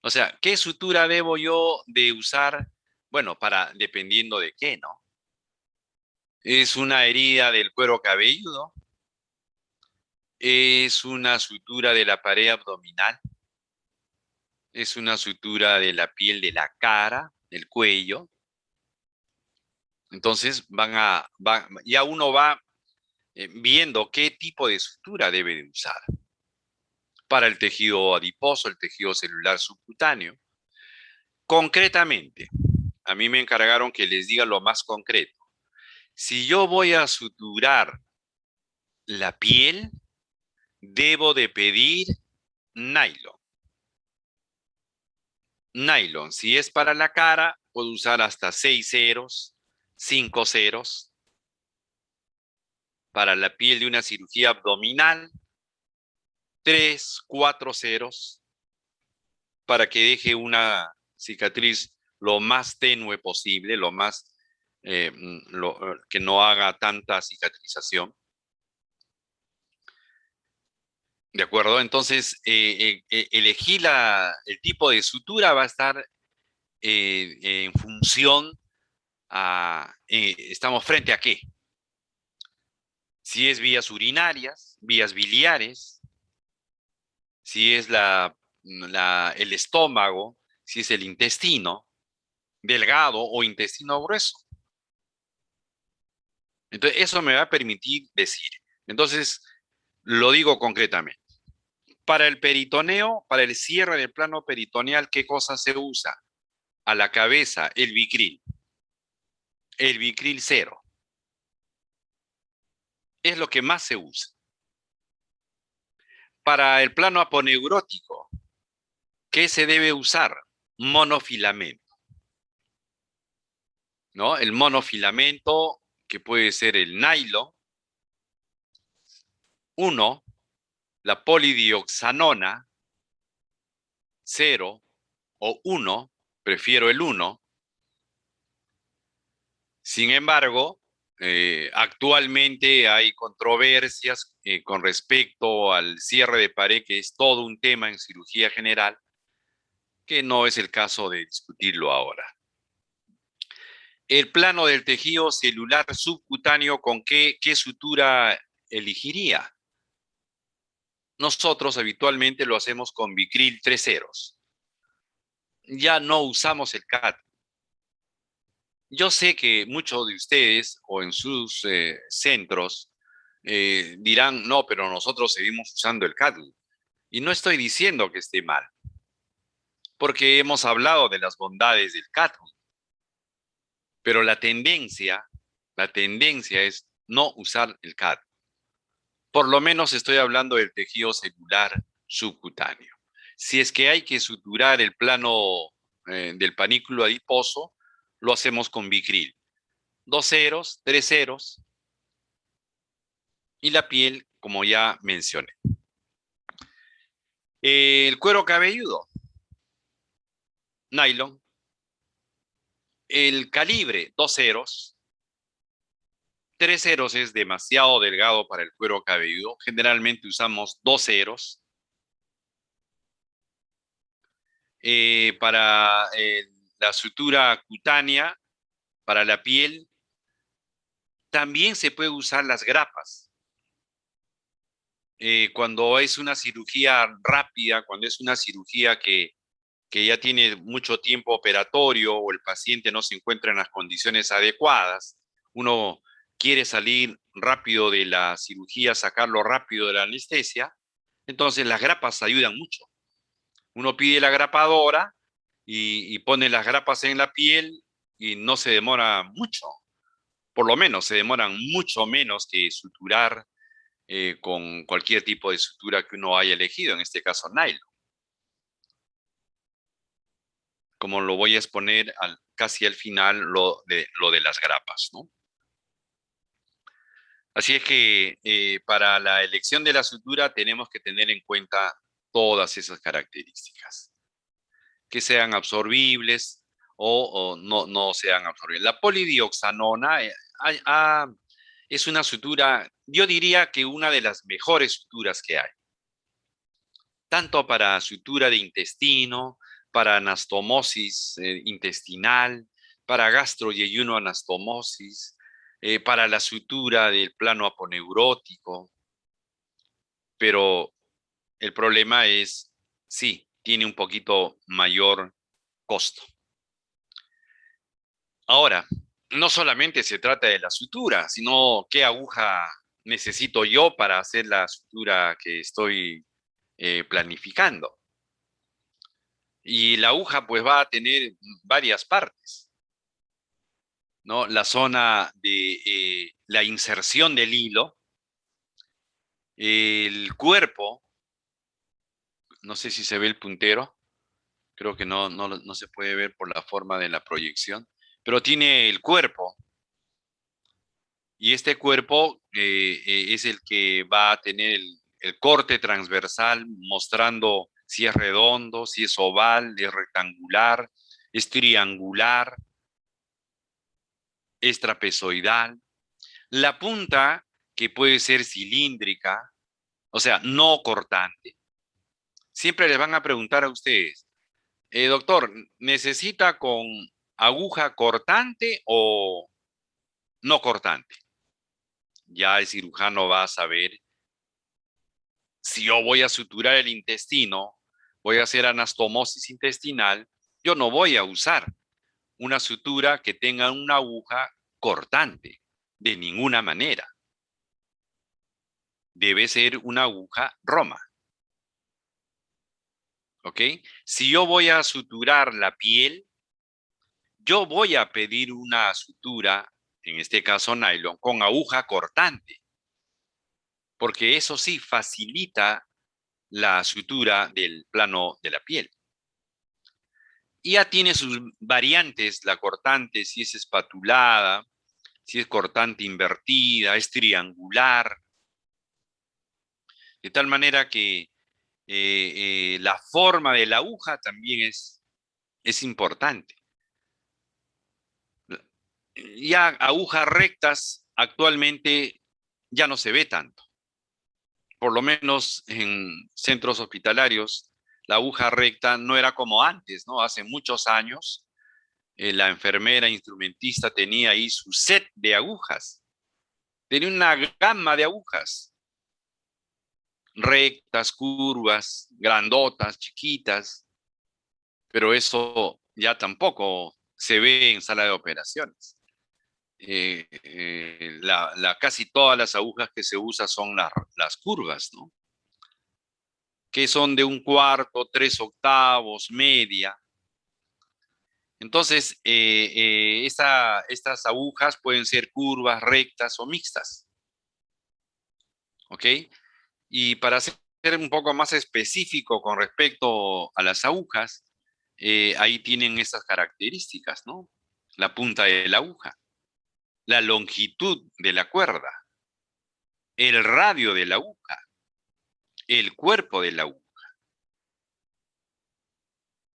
O sea, ¿qué sutura debo yo de usar? Bueno, dependiendo de qué, ¿no? ¿Es una herida del cuero cabelludo? ¿Es una sutura de la pared abdominal? ¿Es una sutura de la piel de la cara, del cuello? Entonces ya uno va viendo qué tipo de sutura debe de usar. Para el tejido adiposo, el tejido celular subcutáneo. Concretamente, a mí me encargaron que les diga lo más concreto. Si yo voy a suturar la piel, debo de pedir nylon. Nylon, si es para la cara, puedo usar hasta 6 ceros, 5 ceros. Para la piel de una cirugía abdominal, 3, 4 ceros, para que deje una cicatriz lo más tenue posible, que no haga tanta cicatrización. ¿De acuerdo? Entonces, elegir el tipo de sutura va a estar en función estamos frente a qué. Si es vías urinarias, vías biliares, si es la el estómago, si es el intestino delgado o intestino grueso. Entonces, eso me va a permitir decir. Entonces, lo digo concretamente. Para el peritoneo, para el cierre del plano peritoneal, ¿qué cosa se usa? A la cabeza, el Vicryl. El Vicryl 0. Es lo que más se usa. Para el plano aponeurótico, ¿qué se debe usar? Monofilamento. ¿No? El monofilamento, que puede ser el nylon, 1, la polidioxanona, 0 o 1, prefiero el 1. Sin embargo, actualmente hay controversias con respecto al cierre de pared, que es todo un tema en cirugía general, que no es el caso de discutirlo ahora. El plano del tejido celular subcutáneo, ¿con qué sutura elegiría? Nosotros habitualmente lo hacemos con Vicryl 3 ceros. Ya no usamos el CAT. Yo sé que muchos de ustedes o en sus centros dirán, no, pero nosotros seguimos usando el CAT. Y no estoy diciendo que esté mal, porque hemos hablado de las bondades del CAT. Pero la tendencia es no usar el CAT. Por lo menos estoy hablando del tejido celular subcutáneo. Si es que hay que suturar el plano del panículo adiposo, lo hacemos con Vicryl. 2 ceros, 3 ceros. Y la piel, como ya mencioné. El cuero cabelludo, nylon. El calibre, 2 ceros. 3 ceros es demasiado delgado para el cuero cabelludo. Generalmente usamos 2 ceros. Para la sutura cutánea, para la piel, también se puede usar las grapas. Cuando es una cirugía rápida, cuando es una cirugía que ya tiene mucho tiempo operatorio o el paciente no se encuentra en las condiciones adecuadas, uno quiere salir rápido de la cirugía, sacarlo rápido de la anestesia, entonces las grapas ayudan mucho. Uno pide la grapadora y pone las grapas en la piel y no se demora mucho. Por lo menos se demoran mucho menos que suturar con cualquier tipo de sutura que uno haya elegido, en este caso nylon. Como lo voy a exponer casi al final, lo de las grapas, ¿no? Así es que para la elección de la sutura tenemos que tener en cuenta todas esas características, que sean absorbibles o no sean absorbibles. La polidioxanona es una sutura, yo diría que una de las mejores suturas que hay, tanto para sutura de intestino, para anastomosis intestinal, para gastroyeyunoanastomosis, para la sutura del plano aponeurótico, pero el problema es, sí, tiene un poquito mayor costo. Ahora, no solamente se trata de la sutura, sino qué aguja necesito yo para hacer la sutura que estoy planificando. Y la aguja pues va a tener varias partes, ¿no? La zona de la inserción del hilo, el cuerpo, no sé si se ve el puntero, creo que no se puede ver por la forma de la proyección, pero tiene el cuerpo. Y este cuerpo es el que va a tener el corte transversal mostrando si es redondo, si es oval, es rectangular, es triangular, es trapezoidal. La punta, que puede ser cilíndrica, o sea, no cortante. Siempre les van a preguntar a ustedes, doctor, ¿necesita con aguja cortante o no cortante? Ya el cirujano va a saber si yo voy a suturar el intestino voy a hacer anastomosis intestinal, yo no voy a usar una sutura que tenga una aguja cortante, de ninguna manera. Debe ser una aguja Roma. ¿Ok? Si yo voy a suturar la piel, yo voy a pedir una sutura, en este caso nylon, con aguja cortante, porque eso sí facilita la sutura del plano de la piel. Y ya tiene sus variantes, la cortante, si es espatulada, si es cortante invertida, es triangular, de tal manera que la forma de la aguja también es importante. Ya agujas rectas actualmente ya no se ve tanto. Por lo menos en centros hospitalarios, la aguja recta no era como antes, ¿no? Hace muchos años, la enfermera instrumentista tenía ahí su set de agujas. Tenía una gama de agujas, rectas, curvas, grandotas, chiquitas, pero eso ya tampoco se ve en sala de operaciones. Casi todas las agujas que se usan son las curvas, ¿no? Que son de 1/4, 3/8, media. Entonces, estas agujas pueden ser curvas, rectas o mixtas. ¿Ok? Y para ser un poco más específico con respecto a las agujas, ahí tienen estas características, ¿no? La punta de la aguja, la longitud de la cuerda, el radio de la aguja, el cuerpo de la aguja,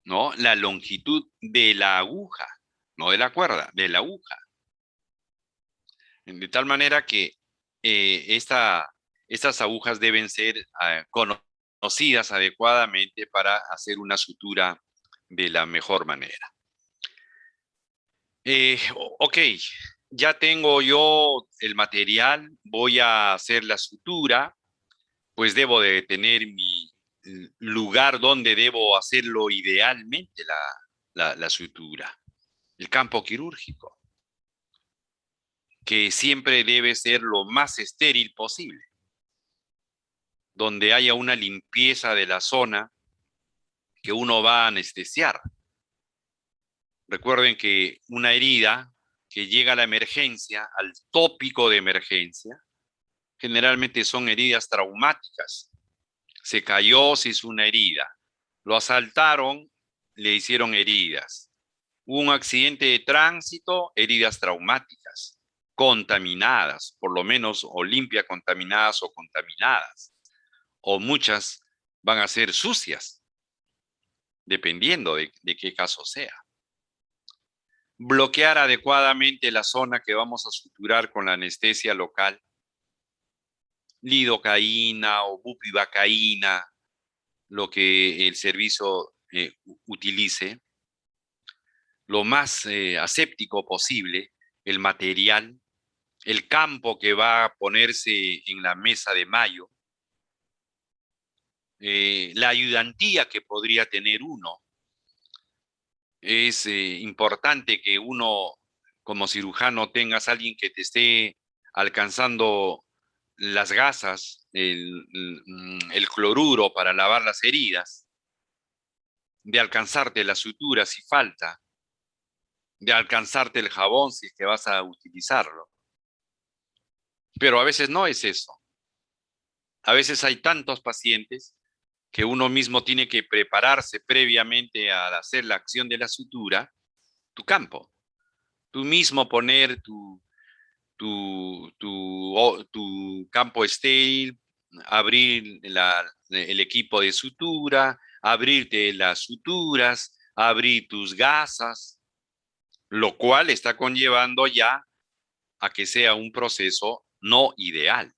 ¿no? La longitud de la aguja, no de la cuerda, de la aguja. De tal manera que estas agujas deben ser conocidas adecuadamente para hacer una sutura de la mejor manera. Ok, ya tengo yo el material, voy a hacer la sutura, pues debo de tener mi lugar donde debo hacerlo idealmente la sutura, el campo quirúrgico, que siempre debe ser lo más estéril posible, donde haya una limpieza de la zona que uno va a anestesiar. Recuerden que una herida que llega a la emergencia, al tópico de emergencia, generalmente son heridas traumáticas. Se cayó, se hizo una herida. Lo asaltaron, le hicieron heridas. Hubo un accidente de tránsito, heridas traumáticas, contaminadas, por lo menos o limpia contaminadas o contaminadas. O muchas van a ser sucias, dependiendo de qué caso sea. Bloquear adecuadamente la zona que vamos a suturar con la anestesia local, lidocaína o bupivacaína, lo que el servicio utilice, lo más aséptico posible, el material, el campo que va a ponerse en la mesa de mayo, la ayudantía que podría tener uno. Es importante que uno como cirujano tengas a alguien que te esté alcanzando las gasas, el cloruro para lavar las heridas, de alcanzarte la sutura si falta, de alcanzarte el jabón si es que vas a utilizarlo. Pero a veces no es eso. A veces hay tantos pacientes que uno mismo tiene que prepararse previamente al hacer la acción de la sutura, tu campo. Tú mismo poner tu campo estéril, abrir el equipo de sutura, abrirte las suturas, abrir tus gasas, lo cual está conllevando ya a que sea un proceso no ideal.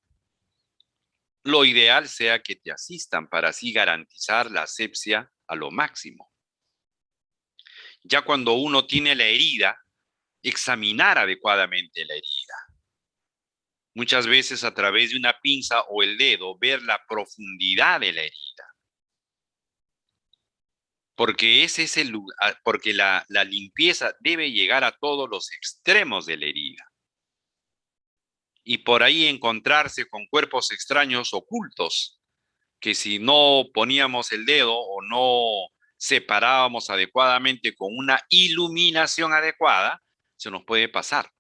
Lo ideal sea que te asistan para así garantizar la asepsia a lo máximo. Ya cuando uno tiene la herida, examinar adecuadamente la herida. Muchas veces a través de una pinza o el dedo, ver la profundidad de la herida. porque ese es el lugar, porque la limpieza debe llegar a todos los extremos de la herida. Y por ahí encontrarse con cuerpos extraños ocultos, que si no poníamos el dedo o no separábamos adecuadamente con una iluminación adecuada, se nos puede pasar.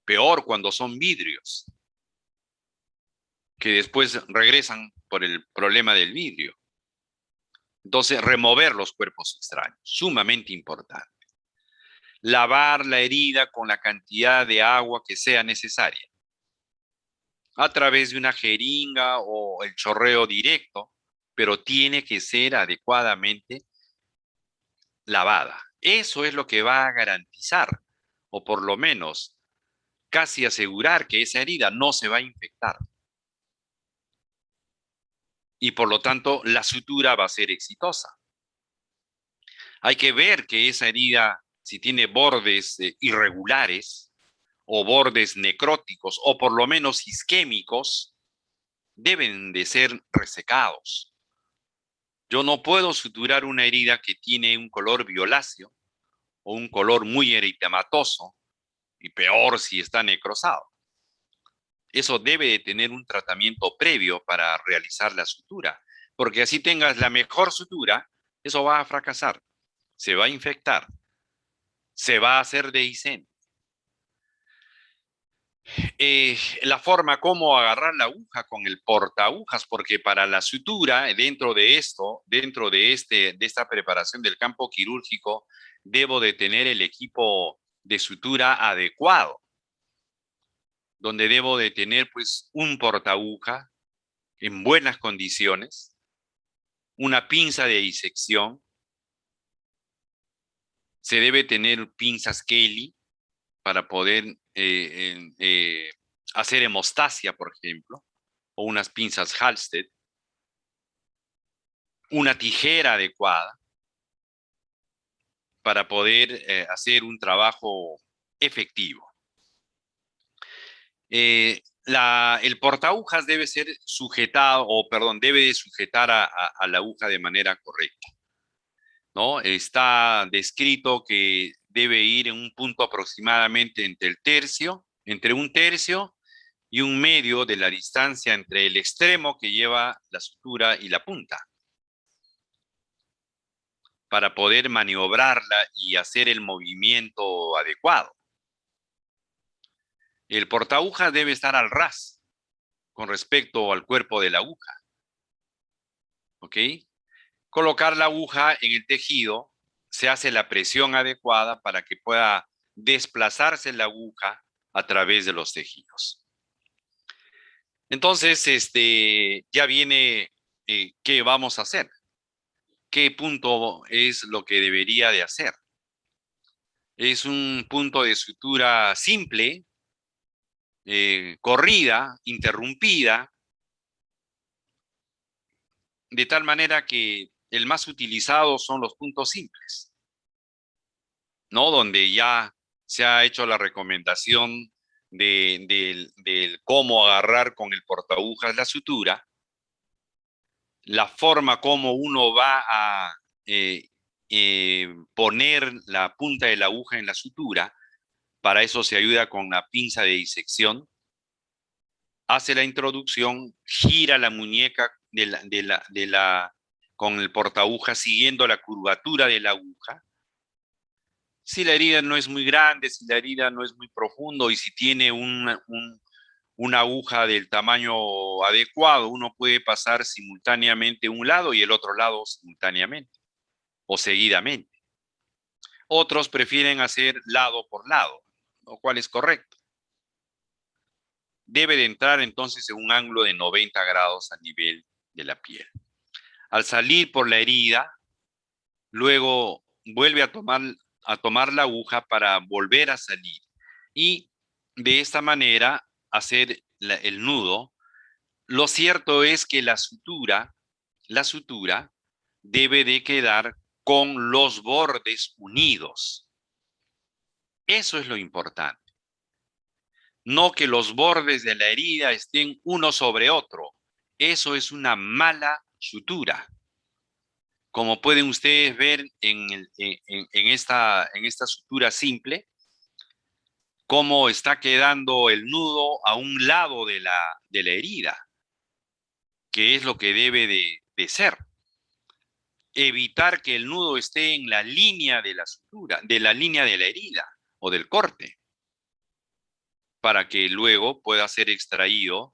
Peor cuando son vidrios, que después regresan por el problema del vidrio. Entonces, remover los cuerpos extraños, sumamente importante. Lavar la herida con la cantidad de agua que sea necesaria, a través de una jeringa o el chorreo directo, pero tiene que ser adecuadamente lavada. Eso es lo que va a garantizar, o por lo menos casi asegurar que esa herida no se va a infectar. Y por lo tanto, la sutura va a ser exitosa. Hay que ver que esa herida, si tiene bordes irregulares o bordes necróticos o por lo menos isquémicos, deben de ser resecados. Yo no puedo suturar una herida que tiene un color violáceo o un color muy eritematoso, y peor si está necrosado. Eso debe de tener un tratamiento previo para realizar la sutura, porque así tengas la mejor sutura, eso va a fracasar, se va a infectar, se va a hacer dehiscente. La forma como agarrar la aguja con el portaagujas, porque para la sutura, dentro de esto, dentro de esta preparación del campo quirúrgico, debo de tener el equipo de sutura adecuado, donde debo de tener pues un portaaguja en buenas condiciones, una pinza de disección, se debe tener pinzas Kelly para poder hacer hemostasia, por ejemplo, o unas pinzas Halsted, una tijera adecuada para poder hacer un trabajo efectivo. El portaagujas debe ser sujetado, o perdón, debe de sujetar a la aguja de manera correcta, ¿no? Está descrito que debe ir en un punto aproximadamente entre un tercio y un medio de la distancia entre el extremo que lleva la sutura y la punta, para poder maniobrarla y hacer el movimiento adecuado. El portaagujas debe estar al ras con respecto al cuerpo de la aguja. ¿Ok? Colocar la aguja en el tejido, se hace la presión adecuada para que pueda desplazarse la aguja a través de los tejidos. Entonces, ya viene qué vamos a hacer. ¿Qué punto es lo que debería de hacer? Es un punto de sutura simple, corrida, interrumpida, de tal manera que el más utilizado son los puntos simples, ¿no? Donde ya se ha hecho la recomendación del cómo agarrar con el portaagujas la sutura, la forma como uno va a poner la punta de la aguja en la sutura. Para eso se ayuda con la pinza de disección, hace la introducción, gira la muñeca con el portaagujas siguiendo la curvatura de la aguja. Si la herida no es muy grande, si la herida no es muy profundo y si tiene una aguja del tamaño adecuado, uno puede pasar simultáneamente un lado y el otro lado simultáneamente o seguidamente. Otros prefieren hacer lado por lado, lo cual es correcto. Debe de entrar entonces en un ángulo de 90 grados a nivel de la piel. Al salir por la herida, luego vuelve a tomar la aguja para volver a salir y de esta manera hacer el nudo. Lo cierto es que la sutura debe de quedar con los bordes unidos. Eso es lo importante. No que los bordes de la herida estén uno sobre otro. Eso es una mala sutura. Como pueden ustedes ver en esta sutura simple, cómo está quedando el nudo a un lado de la herida, que es lo que debe de ser. Evitar que el nudo esté en la línea de la sutura, de la línea de la herida o del corte, para que luego pueda ser extraído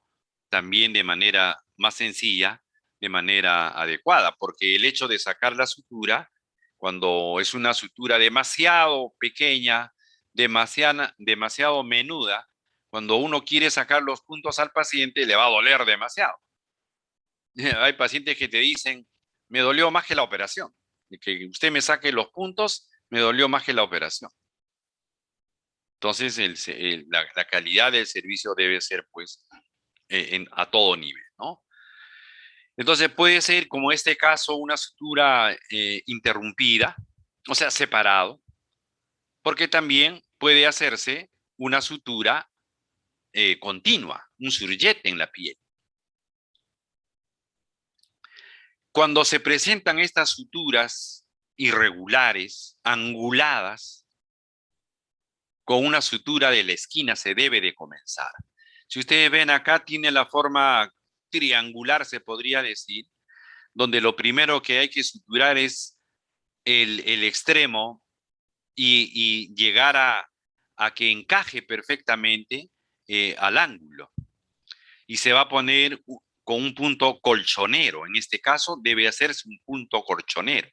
también de manera más sencilla, de manera adecuada, porque el hecho de sacar la sutura, cuando es una sutura demasiado pequeña, demasiado menuda, cuando uno quiere sacar los puntos al paciente, le va a doler demasiado. Hay pacientes que te dicen, me dolió más que la operación. Y que usted me saque los puntos, me dolió más que la operación. Entonces, la calidad del servicio debe ser, pues, a todo nivel, ¿no? Entonces, puede ser, como este caso, una sutura interrumpida, o sea, separado, porque también puede hacerse una sutura continua, un surjete en la piel. Cuando se presentan estas suturas irregulares, anguladas, con una sutura de la esquina se debe de comenzar. Si ustedes ven acá, tiene la forma triangular, se podría decir, donde lo primero que hay que suturar es el extremo y llegar a que encaje perfectamente al ángulo. Y se va a poner con un punto colchonero. En este caso debe hacerse un punto colchonero,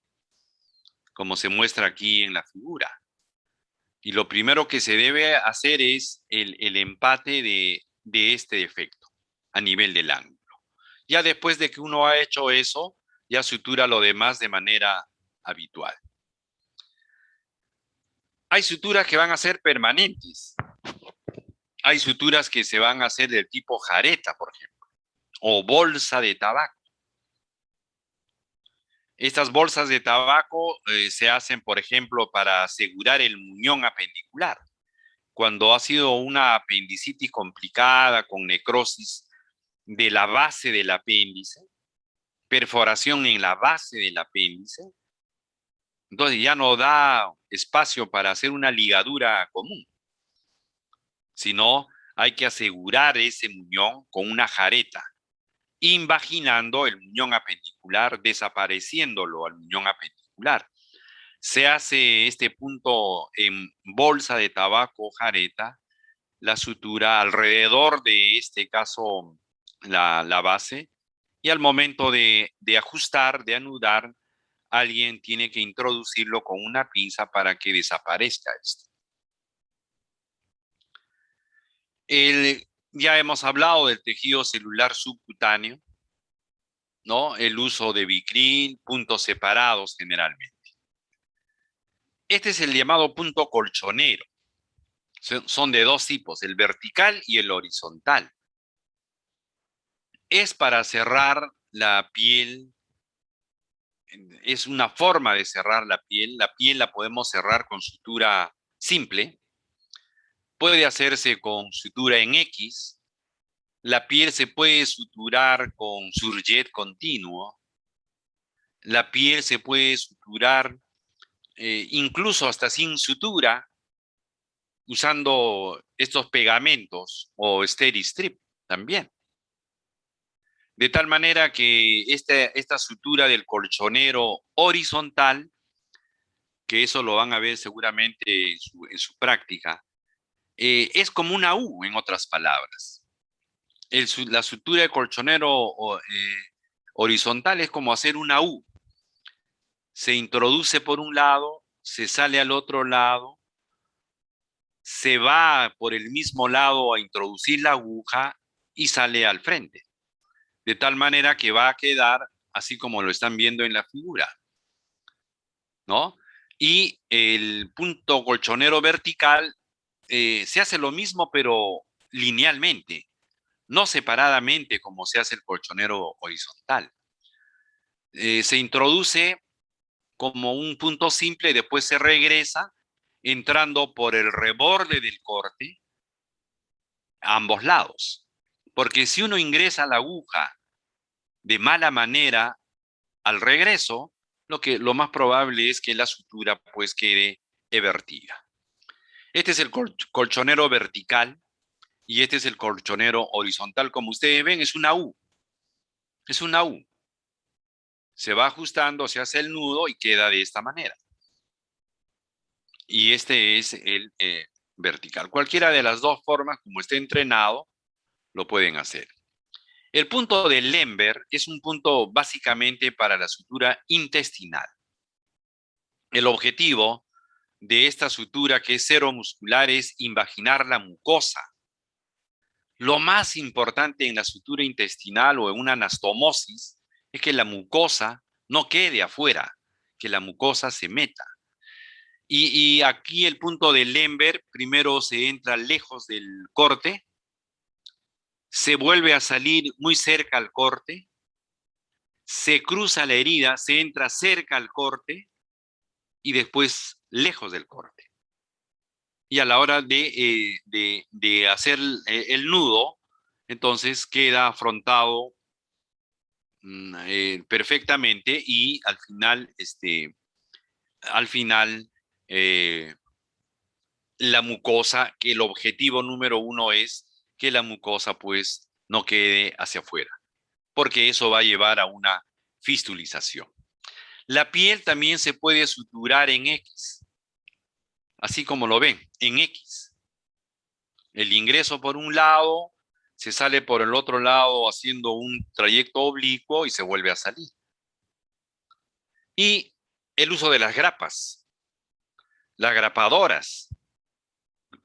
como se muestra aquí en la figura. Y lo primero que se debe hacer es el empate de este defecto a nivel del ángulo. Ya después de que uno ha hecho eso, ya sutura lo demás de manera habitual. Hay suturas que van a ser permanentes. Hay suturas que se van a hacer del tipo jareta, por ejemplo, o bolsa de tabaco. Estas bolsas de tabaco se hacen, por ejemplo, para asegurar el muñón apendicular. Cuando ha sido una apendicitis complicada con necrosis de la base del apéndice, perforación en la base del apéndice, entonces ya no da espacio para hacer una ligadura común, sino hay que asegurar ese muñón con una jareta, invaginando el muñón apendicular, desapareciéndolo al muñón apendicular. Se hace este punto en bolsa de tabaco jareta, la sutura alrededor de este caso, la base, y al momento de ajustar, de anudar, alguien tiene que introducirlo con una pinza para que desaparezca esto. Ya hemos hablado del tejido celular subcutáneo, ¿no? El uso de Vicryl, puntos separados generalmente. Este es el llamado punto colchonero. Son de dos tipos, el vertical y el horizontal. Es para cerrar la piel, es una forma de cerrar la piel. La piel la podemos cerrar con sutura simple, puede hacerse con sutura en X, la piel se puede suturar con surjet continuo, la piel se puede suturar incluso hasta sin sutura, usando estos pegamentos o Steri-Strip también. De tal manera que esta sutura del colchonero horizontal, que eso lo van a ver seguramente en su práctica, es como una U, en otras palabras. La sutura de colchonero horizontal es como hacer una U. Se introduce por un lado, se sale al otro lado, se va por el mismo lado a introducir la aguja y sale al frente. De tal manera que va a quedar así como lo están viendo en la figura, ¿no? Y el punto colchonero vertical se hace lo mismo, pero linealmente, no separadamente como se hace el colchonero horizontal. Se introduce como un punto simple y después se regresa entrando por el reborde del corte a ambos lados. Porque si uno ingresa la aguja de mala manera al regreso, lo más probable es que la sutura pues quede evertida. Este es el colchonero vertical y este es el colchonero horizontal. Como ustedes ven, es una U. Es una U. Se va ajustando, se hace el nudo y queda de esta manera. Y este es el vertical. Cualquiera de las dos formas, como esté entrenado, lo pueden hacer. El punto de Lemberg es un punto básicamente para la sutura intestinal. El objetivo de esta sutura, que es seromuscular, es invaginar la mucosa. Lo más importante en la sutura intestinal o en una anastomosis es que la mucosa no quede afuera, que la mucosa se meta. Y aquí el punto de Lemberg, primero se entra lejos del corte, se vuelve a salir muy cerca al corte, se cruza la herida, se entra cerca al corte y después lejos del corte. Y a la hora de hacer el nudo, entonces queda afrontado perfectamente y al final la mucosa, que el objetivo número uno es que la mucosa pues no quede hacia afuera, porque eso va a llevar a una fistulización. La piel también se puede suturar en X, así como lo ven, en X. El ingreso por un lado, se sale por el otro lado haciendo un trayecto oblicuo y se vuelve a salir. Y el uso de las grapas, las grapadoras.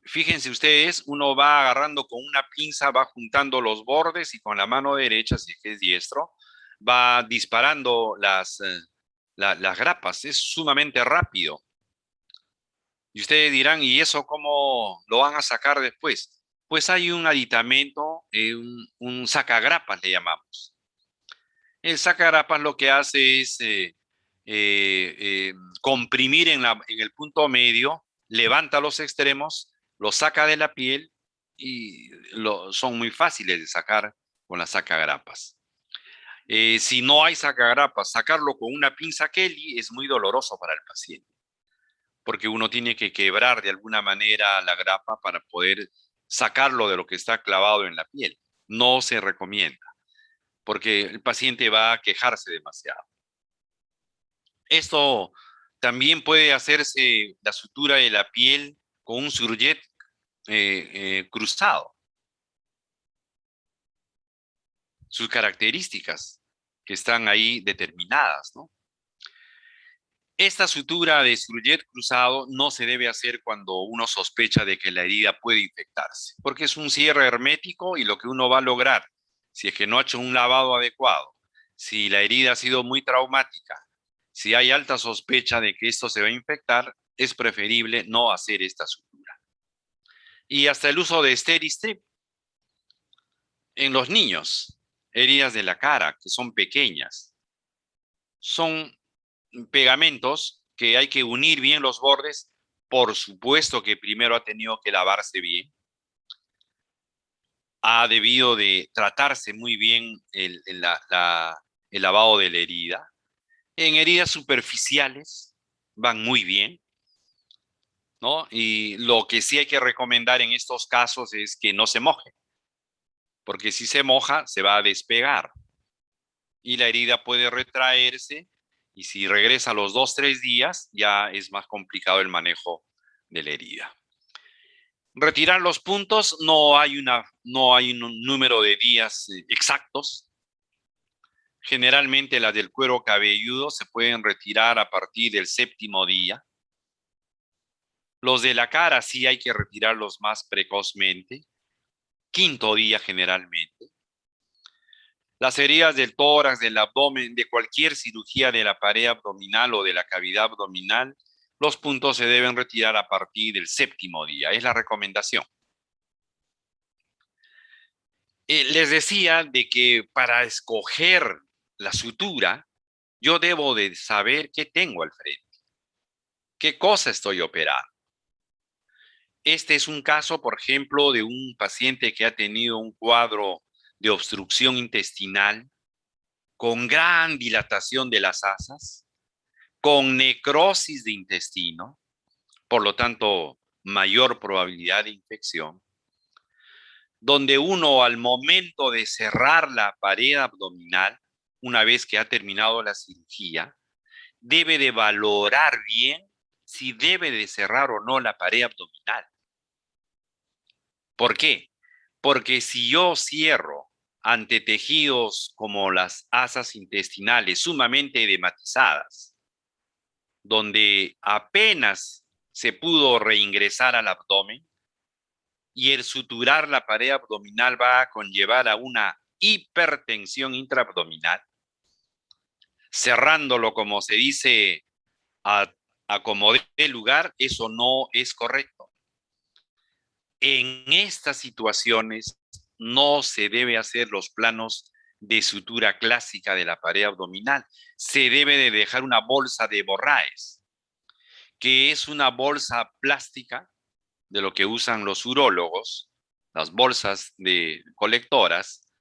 Fíjense ustedes, uno va agarrando con una pinza, va juntando los bordes y con la mano derecha, si es que es diestro, va disparando las grapas. Es sumamente rápido. Y ustedes dirán, ¿y eso cómo lo van a sacar después? Pues hay un aditamento, un sacagrapas le llamamos. El sacagrapas lo que hace es comprimir en el punto medio, levanta los extremos, lo saca de la piel y son muy fáciles de sacar con las sacagrapas. Si no hay sacagrapas, sacarlo con una pinza Kelly es muy doloroso para el paciente, porque uno tiene que quebrar de alguna manera la grapa para poder sacarlo de lo que está clavado en la piel. No se recomienda, porque el paciente va a quejarse demasiado. Esto también puede hacerse la sutura de la piel con un surjet cruzado. Sus características que están ahí determinadas, ¿no? Esta sutura de surjet cruzado no se debe hacer cuando uno sospecha de que la herida puede infectarse, porque es un cierre hermético y lo que uno va a lograr, si es que no ha hecho un lavado adecuado, si la herida ha sido muy traumática, si hay alta sospecha de que esto se va a infectar, es preferible no hacer esta sutura. Y hasta el uso de Steri-Strip en los niños, heridas de la cara que son pequeñas, son pegamentos que hay que unir bien los bordes. Por supuesto que primero ha tenido que lavarse bien, ha debido de tratarse muy bien el lavado de la herida. En heridas superficiales van muy bien, ¿no? Y lo que sí hay que recomendar en estos casos es que no se moje, porque si se moja se va a despegar y la herida puede retraerse, y si regresa a los 2-3 días ya es más complicado el manejo de la herida. Retirar los puntos, no hay un número de días exactos. Generalmente las del cuero cabelludo se pueden retirar a partir del 7º día. Los de la cara sí hay que retirarlos más precozmente, 5º día generalmente. Las heridas del tórax, del abdomen, de cualquier cirugía de la pared abdominal o de la cavidad abdominal, los puntos se deben retirar a partir del 7º día. Es la recomendación. Les decía de que para escoger la sutura, yo debo de saber qué tengo al frente, qué cosa estoy operando. Este es un caso, por ejemplo, de un paciente que ha tenido un cuadro de obstrucción intestinal con gran dilatación de las asas, con necrosis de intestino, por lo tanto, mayor probabilidad de infección, donde uno al momento de cerrar la pared abdominal, una vez que ha terminado la cirugía, debe de valorar bien si debe de cerrar o no la pared abdominal. ¿Por qué? Porque si yo cierro ante tejidos como las asas intestinales sumamente edematizadas, donde apenas se pudo reingresar al abdomen, y el suturar la pared abdominal va a conllevar a una hipertensión intraabdominal, cerrándolo, como se dice, a como dé lugar, eso no es correcto. En estas situaciones no se debe hacer los planos de sutura clásica de la pared abdominal. Se debe de dejar una bolsa de Borraes, que es una bolsa plástica de lo que usan los urólogos, las bolsas de colectoras,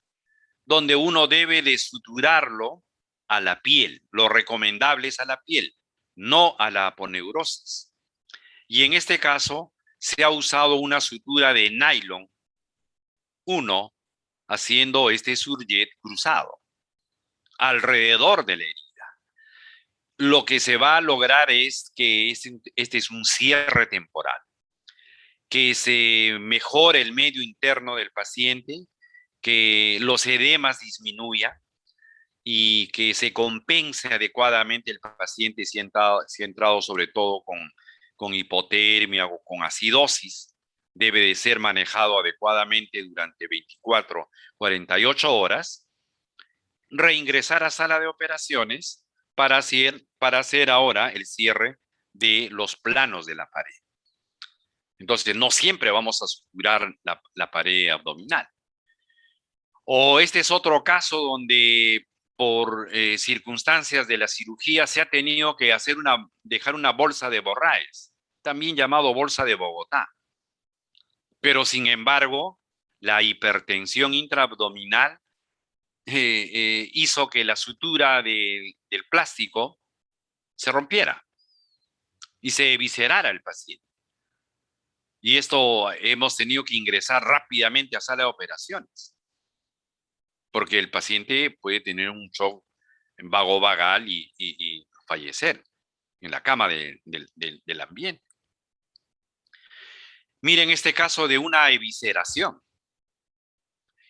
donde uno debe de suturarlo a la piel. Lo recomendable es a la piel, no a la aponeurosis. Y en este caso se ha usado una sutura de nylon 1, haciendo este surjet cruzado alrededor de la herida. Lo que se va a lograr es que este es un cierre temporal, que se mejore el medio interno del paciente, que los edemas disminuya y que se compense adecuadamente el paciente si ha entrado sobre todo con hipotermia o con acidosis. Debe de ser manejado adecuadamente durante 24, 48 horas, reingresar a sala de operaciones para hacer ahora el cierre de los planos de la pared. Entonces, no siempre vamos a suturar la pared abdominal. O este es otro caso donde por circunstancias de la cirugía se ha tenido que dejar una bolsa de Borraes, también llamado bolsa de Bogotá. Pero sin embargo, la hipertensión intraabdominal hizo que la sutura del plástico se rompiera y se eviscerara el paciente. Y esto hemos tenido que ingresar rápidamente a sala de operaciones, porque el paciente puede tener un shock vagal y fallecer en la cama del ambiente. Miren este caso de una evisceración.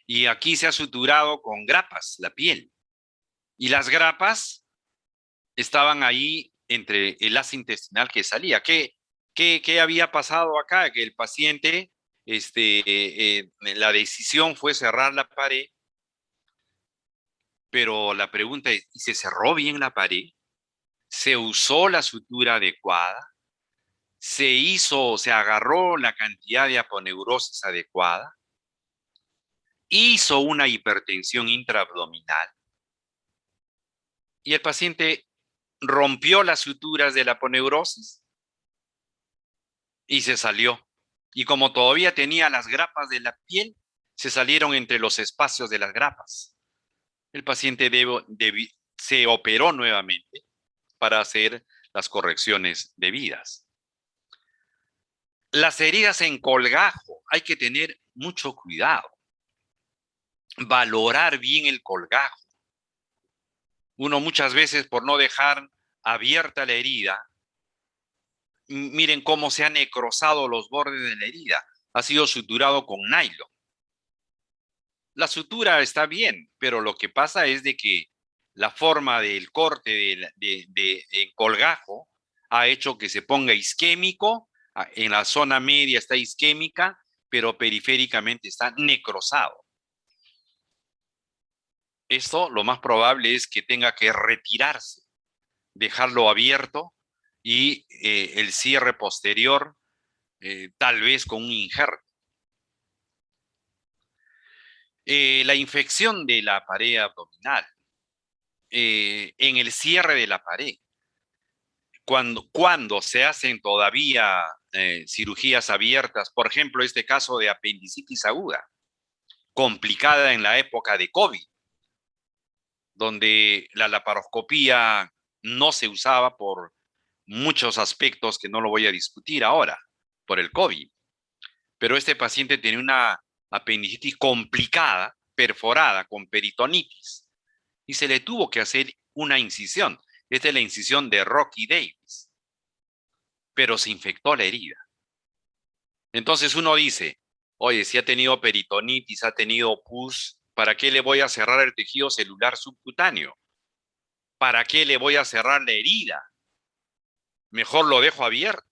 Y aquí se ha suturado con grapas la piel. Y las grapas estaban ahí entre el asa intestinal que salía. ¿Qué había pasado acá? Que el paciente, la decisión fue cerrar la pared, pero la pregunta es, ¿y se cerró bien la pared? ¿Se usó la sutura adecuada? Se agarró la cantidad de aponeurosis adecuada? ¿Hizo una hipertensión intraabdominal? Y el paciente rompió las suturas de la aponeurosis y se salió. Y como todavía tenía las grapas de la piel, se salieron entre los espacios de las grapas. El paciente se operó nuevamente para hacer las correcciones debidas. Las heridas en colgajo, hay que tener mucho cuidado. Valorar bien el colgajo. Uno muchas veces, por no dejar abierta la herida, miren cómo se han necrosado los bordes de la herida. Ha sido suturado con nylon. La sutura está bien, pero lo que pasa es de que la forma del corte de colgajo ha hecho que se ponga isquémico. En la zona media está isquémica, pero periféricamente está necrosado. Esto lo más probable es que tenga que retirarse, dejarlo abierto y el cierre posterior tal vez con un injerto. La infección de la pared abdominal, en el cierre de la pared, cuando se hacen todavía cirugías abiertas, por ejemplo, este caso de apendicitis aguda, complicada en la época de COVID, donde la laparoscopía no se usaba por muchos aspectos que no lo voy a discutir ahora, por el COVID. Pero este paciente tenía una apendicitis complicada, perforada, con peritonitis, y se le tuvo que hacer una incisión. Esta es la incisión de Rocky Davis, pero se infectó la herida. Entonces uno dice, oye, si ha tenido peritonitis, ha tenido pus, ¿para qué le voy a cerrar el tejido celular subcutáneo? ¿Para qué le voy a cerrar la herida? Mejor lo dejo abierto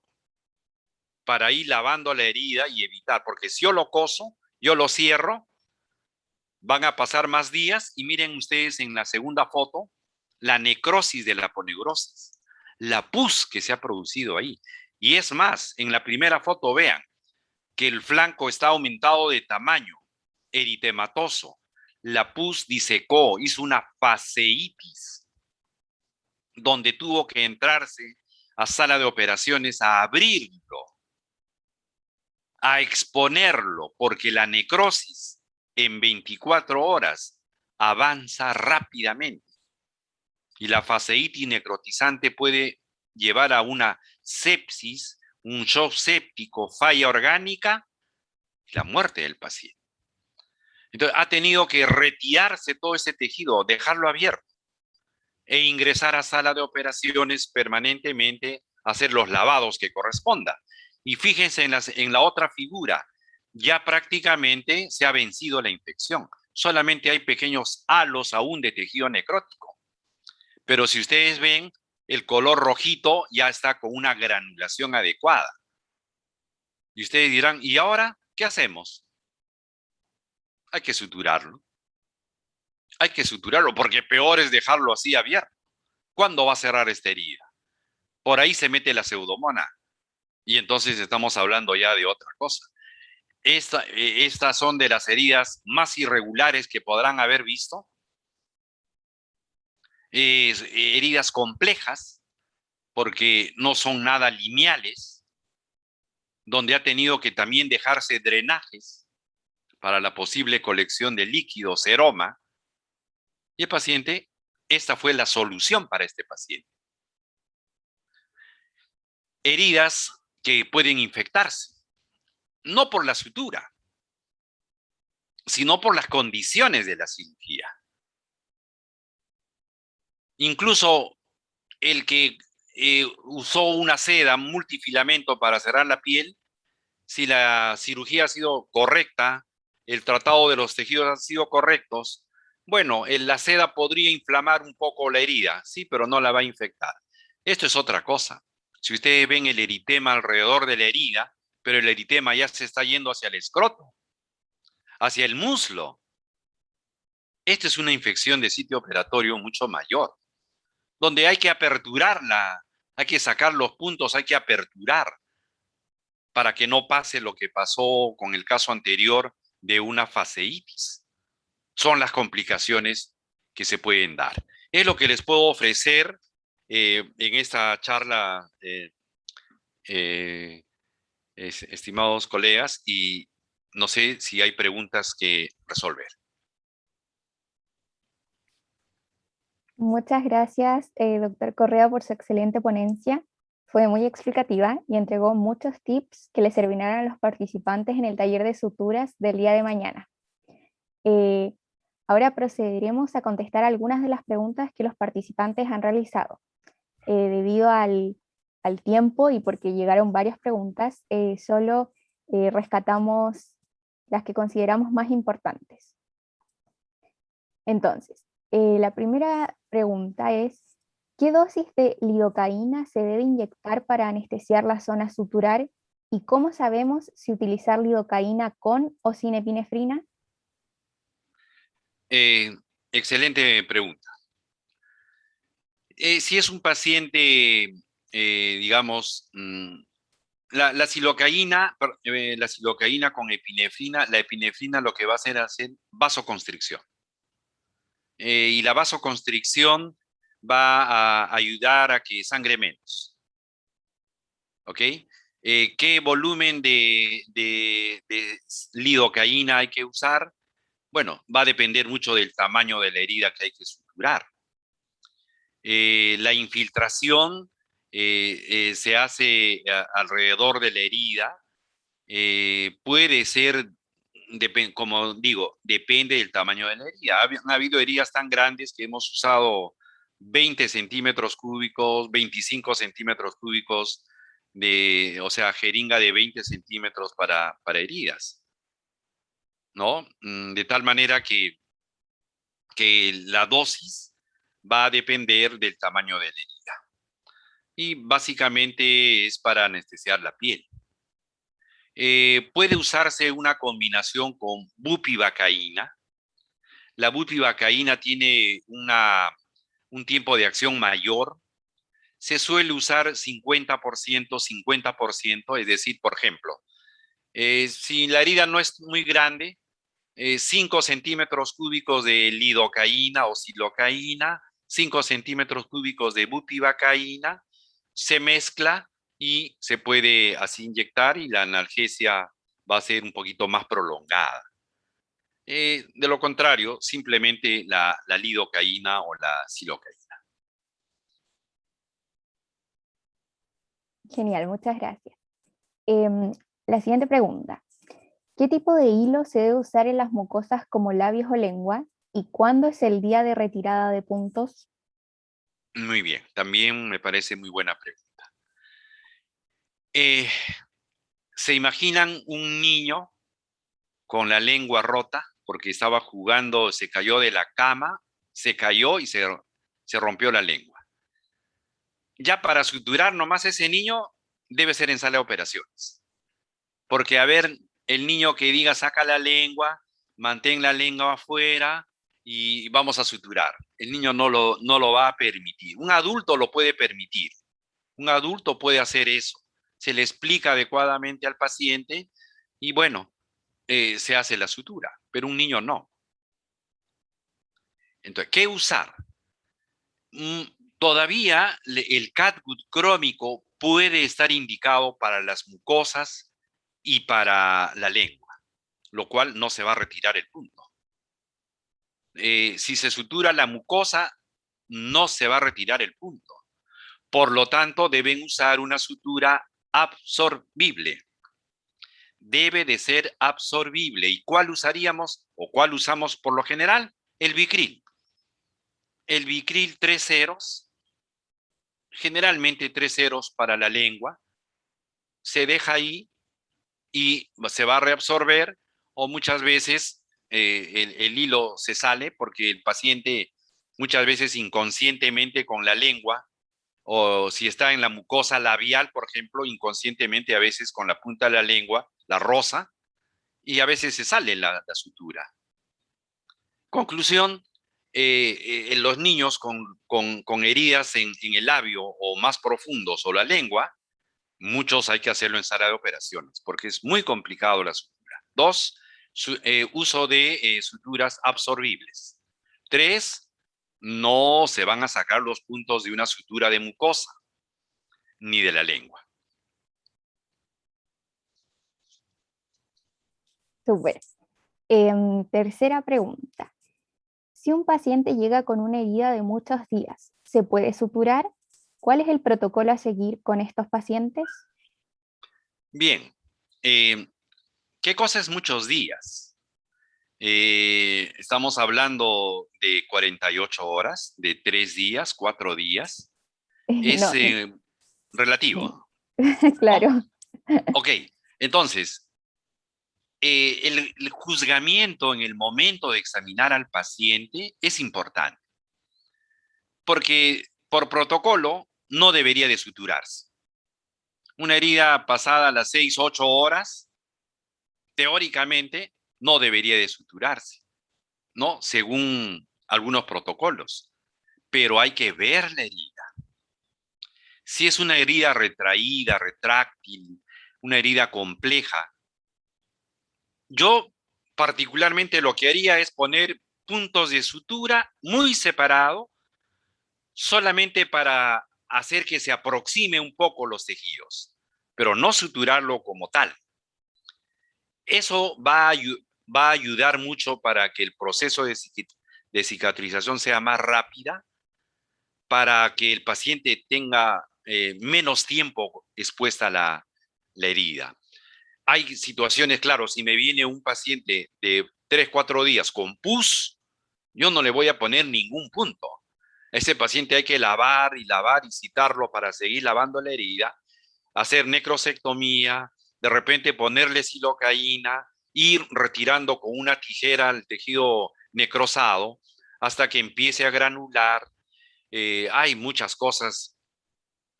para ir lavando la herida y evitar, porque si yo lo coso, yo lo cierro, van a pasar más días y miren ustedes en la segunda foto la necrosis de la aponeurosis, la pus que se ha producido ahí. Y es más, en la primera foto vean que el flanco está aumentado de tamaño, eritematoso, la pus disecó, hizo una fasciitis, donde tuvo que entrarse a sala de operaciones a abrirlo, a exponerlo, porque la necrosis en 24 horas avanza rápidamente y la fasciitis necrotizante puede llevar a una sepsis, un shock séptico, falla orgánica y la muerte del paciente. Entonces ha tenido que retirarse todo ese tejido, dejarlo abierto e ingresar a sala de operaciones permanentemente, hacer los lavados que corresponda. Y fíjense en la otra figura, ya prácticamente se ha vencido la infección. Solamente hay pequeños halos aún de tejido necrótico. Pero si ustedes ven, el color rojito ya está con una granulación adecuada. Y ustedes dirán, ¿y ahora qué hacemos? Hay que suturarlo. Hay que suturarlo porque peor es dejarlo así abierto. ¿Cuándo va a cerrar esta herida? Por ahí se mete la pseudomona. Y entonces estamos hablando ya de otra cosa. Estas son de las heridas más irregulares que podrán haber visto. Heridas complejas, porque no son nada lineales, donde ha tenido que también dejarse drenajes para la posible colección de líquido, seroma. Y el paciente, esta fue la solución para este paciente. Heridas que pueden infectarse, no por la sutura, sino por las condiciones de la cirugía. Incluso el que usó una seda multifilamento para cerrar la piel, si la cirugía ha sido correcta, el tratado de los tejidos han sido correctos, bueno, la seda podría inflamar un poco la herida, sí, pero no la va a infectar. Esto es otra cosa. Si ustedes ven el eritema alrededor de la herida, pero el eritema ya se está yendo hacia el escroto, hacia el muslo. Esta es una infección de sitio operatorio mucho mayor, donde hay que aperturarla, hay que sacar los puntos, hay que aperturar para que no pase lo que pasó con el caso anterior de una fasciitis. Son las complicaciones que se pueden dar. Es lo que les puedo ofrecer en esta charla, estimados colegas, y no sé si hay preguntas que resolver. Muchas gracias, doctor Correa, por su excelente ponencia. Fue muy explicativa y entregó muchos tips que le servirán a los participantes en el taller de suturas del día de mañana. Ahora procederemos a contestar algunas de las preguntas que los participantes han realizado. Debido al tiempo y porque llegaron varias preguntas, solo rescatamos las que consideramos más importantes. Entonces, la primera pregunta es, ¿qué dosis de lidocaína se debe inyectar para anestesiar la zona suturar? ¿Y cómo sabemos si utilizar lidocaína con o sin epinefrina? Excelente pregunta. Si es un paciente, digamos, la silocaína con epinefrina, la epinefrina lo que va a hacer es hacer vasoconstricción. Y la vasoconstricción va a ayudar a que sangre menos. ¿Ok? ¿Qué volumen de lidocaína hay que usar? Bueno, va a depender mucho del tamaño de la herida que hay que suturar. La infiltración se hace alrededor de la herida. Puede ser, como digo, depende del tamaño de la herida. Han habido heridas tan grandes que hemos usado 20 centímetros cúbicos, 25 centímetros cúbicos o sea, jeringa de 20 centímetros para heridas, ¿no? De tal manera que la dosis va a depender del tamaño de la herida. Y básicamente es para anestesiar la piel. Puede usarse una combinación con bupivacaína. La bupivacaína tiene un tiempo de acción mayor. Se suele usar 50%, 50%, es decir, por ejemplo, si la herida no es muy grande, 5 centímetros cúbicos de lidocaína o silocaína, 5 centímetros cúbicos de bupivacaína, se mezcla y se puede así inyectar y la analgesia va a ser un poquito más prolongada. De lo contrario, simplemente la lidocaína o la silocaína. Genial, muchas gracias. La siguiente pregunta. ¿Qué tipo de hilo se debe usar en las mucosas como labios o lengua? ¿Y cuándo es el día de retirada de puntos? Muy bien, también me parece muy buena pregunta. ¿Se imaginan un niño con la lengua rota porque estaba jugando, se cayó de la cama, se cayó y se rompió la lengua? Ya para suturar nomás ese niño debe ser en sala de operaciones. Porque a ver, el niño que diga saca la lengua, mantén la lengua afuera y vamos a suturar. El niño no lo va a permitir. Un adulto lo puede permitir. Un adulto puede hacer eso. Se le explica adecuadamente al paciente y bueno, se hace la sutura, pero un niño no. Entonces, ¿qué usar? Todavía el catgut crómico puede estar indicado para las mucosas y para la lengua, lo cual no se va a retirar el punto. Si se sutura la mucosa, no se va a retirar el punto. Por lo tanto, deben usar una sutura absorbible. Debe de ser absorbible. ¿Y cuál usaríamos o cuál usamos por lo general? El Vicryl. El Vicryl 3 ceros, generalmente 3 ceros para la lengua, se deja ahí y se va a reabsorber o muchas veces el hilo se sale porque el paciente muchas veces inconscientemente con la lengua o si está en la mucosa labial, por ejemplo, inconscientemente a veces con la punta de la lengua la roza y a veces se sale la sutura. Conclusión, en los niños con heridas en el labio o más profundos o la lengua, muchos hay que hacerlo en sala de operaciones porque es muy complicado la sutura. 2, uso de suturas absorbibles. 3, no se van a sacar los puntos de una sutura de mucosa ni de la lengua. Súper. Tercera pregunta. Si un paciente llega con una herida de muchos días, ¿se puede suturar? ¿Cuál es el protocolo a seguir con estos pacientes? Bien, ¿qué cosa es muchos días? Estamos hablando de 48 horas, de 3 días, 4 días. Es No, relativo, ¿no? claro. Ok, entonces, el juzgamiento en el momento de examinar al paciente es importante, porque por protocolo no debería de suturarse. Una herida pasada las 6, 8 horas, teóricamente no debería de suturarse, ¿no? Según algunos protocolos, pero hay que ver la herida. Si es una herida retraída, retráctil, una herida compleja, yo particularmente lo que haría es poner puntos de sutura muy separados, solamente para hacer que se aproxime un poco los tejidos, pero no suturarlo como tal. Eso va a ayudar mucho para que el proceso de cicatrización sea más rápida, para que el paciente tenga menos tiempo expuesta la herida. Hay situaciones, claro, si me viene un paciente de 3, 4 días con pus, yo no le voy a poner ningún punto. A ese paciente hay que lavar y citarlo para seguir lavando la herida, hacer necrosectomía, de repente ponerle silocaína, ir retirando con una tijera el tejido necrosado hasta que empiece a granular. Hay muchas cosas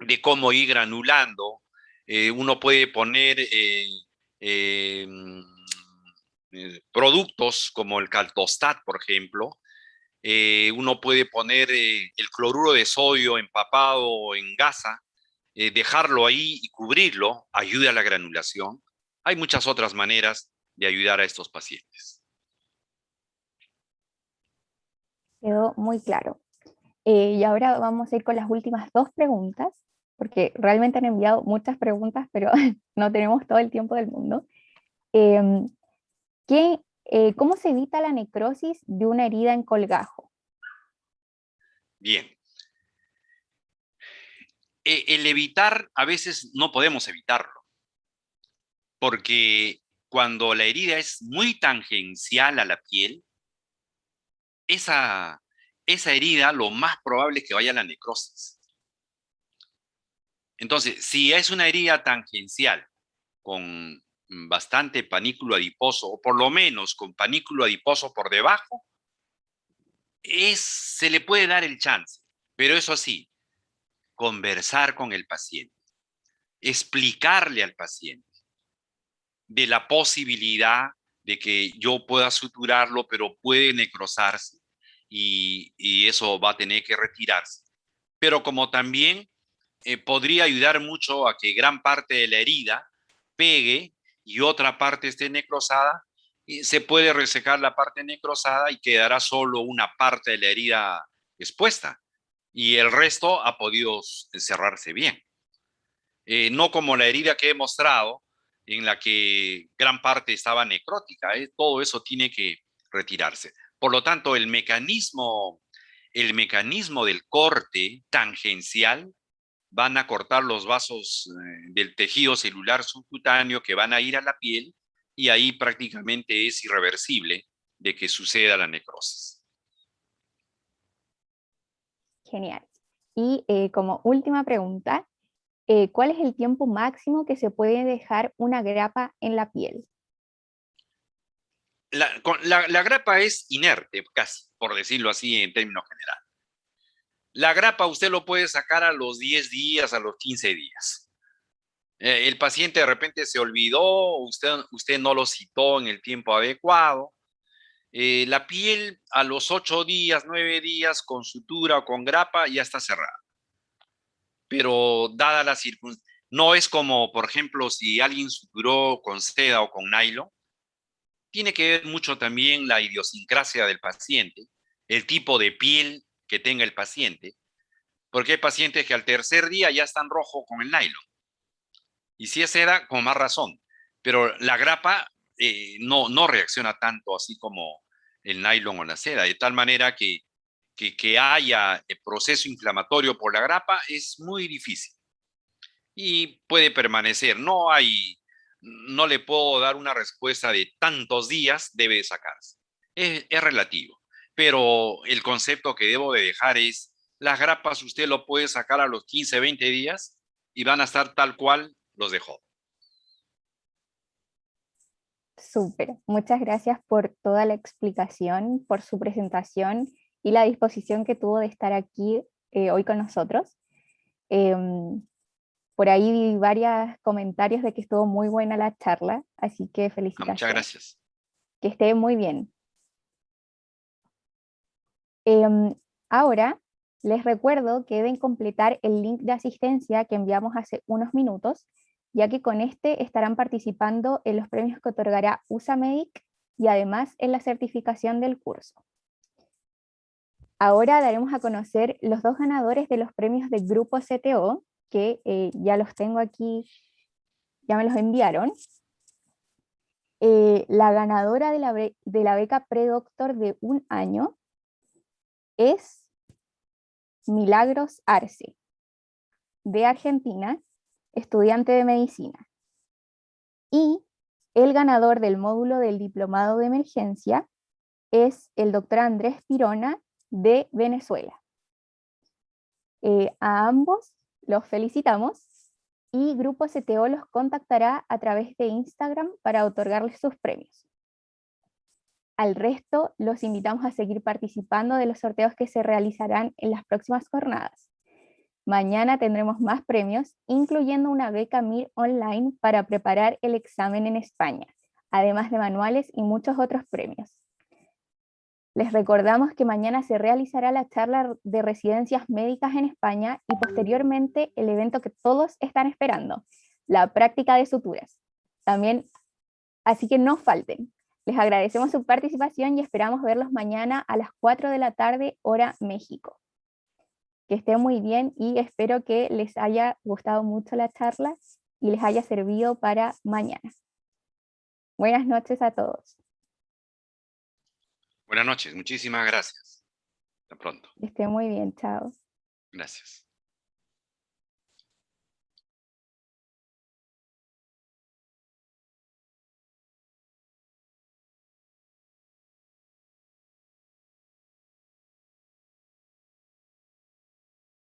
de cómo ir granulando. Uno puede poner eh, productos como el Caltostat, por ejemplo. Uno puede poner el cloruro de sodio empapado en gasa, dejarlo ahí y cubrirlo, ayuda a la granulación. Hay muchas otras maneras de ayudar a estos pacientes. Quedó muy claro. Y ahora vamos a ir con las últimas dos preguntas, porque realmente han enviado muchas preguntas, pero no tenemos todo el tiempo del mundo. Em, ¿Cómo se evita la necrosis de una herida en colgajo? Bien. El evitar, a veces no podemos evitarlo, porque cuando la herida es muy tangencial a la piel, esa, esa herida lo más probable es que vaya a la necrosis. Entonces, si es una herida tangencial con bastante panículo adiposo, o por lo menos con panículo adiposo por debajo, se le puede dar el chance. Pero eso sí, conversar con el paciente, explicarle al paciente de la posibilidad de que yo pueda suturarlo, pero puede necrosarse y eso va a tener que retirarse. Pero como también podría ayudar mucho a que gran parte de la herida pegue y otra parte esté necrosada, y se puede resecar la parte necrosada y quedará solo una parte de la herida expuesta y el resto ha podido cerrarse bien. No como la herida que he mostrado, en la que gran parte estaba necrótica, todo eso tiene que retirarse. Por lo tanto, el mecanismo del corte tangencial van a cortar los vasos del tejido celular subcutáneo que van a ir a la piel y ahí prácticamente es irreversible de que suceda la necrosis. Genial. Y como última pregunta, ¿cuál es el tiempo máximo que se puede dejar una grapa en la piel? La grapa es inerte, casi, por decirlo así en términos generales. La grapa usted lo puede sacar a los 10 días, a los 15 días. El paciente de repente se olvidó, usted no lo citó en el tiempo adecuado. La piel a los 8 días, 9 días, con sutura o con grapa, ya está cerrada. Pero dada la circunstancia, no es como, por ejemplo, si alguien suturó con seda o con nylon, tiene que ver mucho también la idiosincrasia del paciente, el tipo de piel que tenga el paciente, porque hay pacientes que al tercer día ya están rojos con el nylon. Y si es seda, con más razón. Pero la grapa no reacciona tanto así como el nylon o la seda, de tal manera que haya proceso inflamatorio por la grapa es muy difícil y puede permanecer. No le puedo dar una respuesta de tantos días debe sacarse. Es relativo, pero el concepto que debo de dejar es, las grapas usted lo puede sacar a los 15, 20 días y van a estar tal cual los dejó. Súper. Muchas gracias por toda la explicación, por su presentación y la disposición que tuvo de estar aquí hoy con nosotros. Em, por ahí vi varios comentarios de que estuvo muy buena la charla, así que Muchas felicitaciones. gracias. Que esté muy bien. Em, Ahora les recuerdo que deben completar el link de asistencia que enviamos hace unos minutos, ya que con este estarán participando en los premios que otorgará USAMEDIC y además en la certificación del curso. Ahora daremos a conocer los dos ganadores de los premios del Grupo CTO, que ya los tengo aquí, ya me los enviaron. La ganadora de la beca predoctor de un año es Milagros Arce, de Argentina, estudiante de medicina. Y el ganador del módulo del diplomado de emergencia es el doctor Andrés Pirona, de Venezuela. A ambos los felicitamos y Grupo CTO los contactará a través de Instagram para otorgarles sus premios. Al resto, los invitamos a seguir participando de los sorteos que se realizarán en las próximas jornadas. Mañana tendremos más premios, incluyendo una beca MIR online para preparar el examen en España, además de manuales y muchos otros premios. Les recordamos que mañana se realizará la charla de residencias médicas en España y posteriormente el evento que todos están esperando, la práctica de suturas. También, así que no falten. Les agradecemos su participación y esperamos verlos mañana a las 4 de la tarde, hora México. Que estén muy bien y espero que les haya gustado mucho la charla y les haya servido para mañana. Buenas noches a todos. Buenas noches, muchísimas gracias. Hasta pronto. Que estén muy bien, chao. Gracias.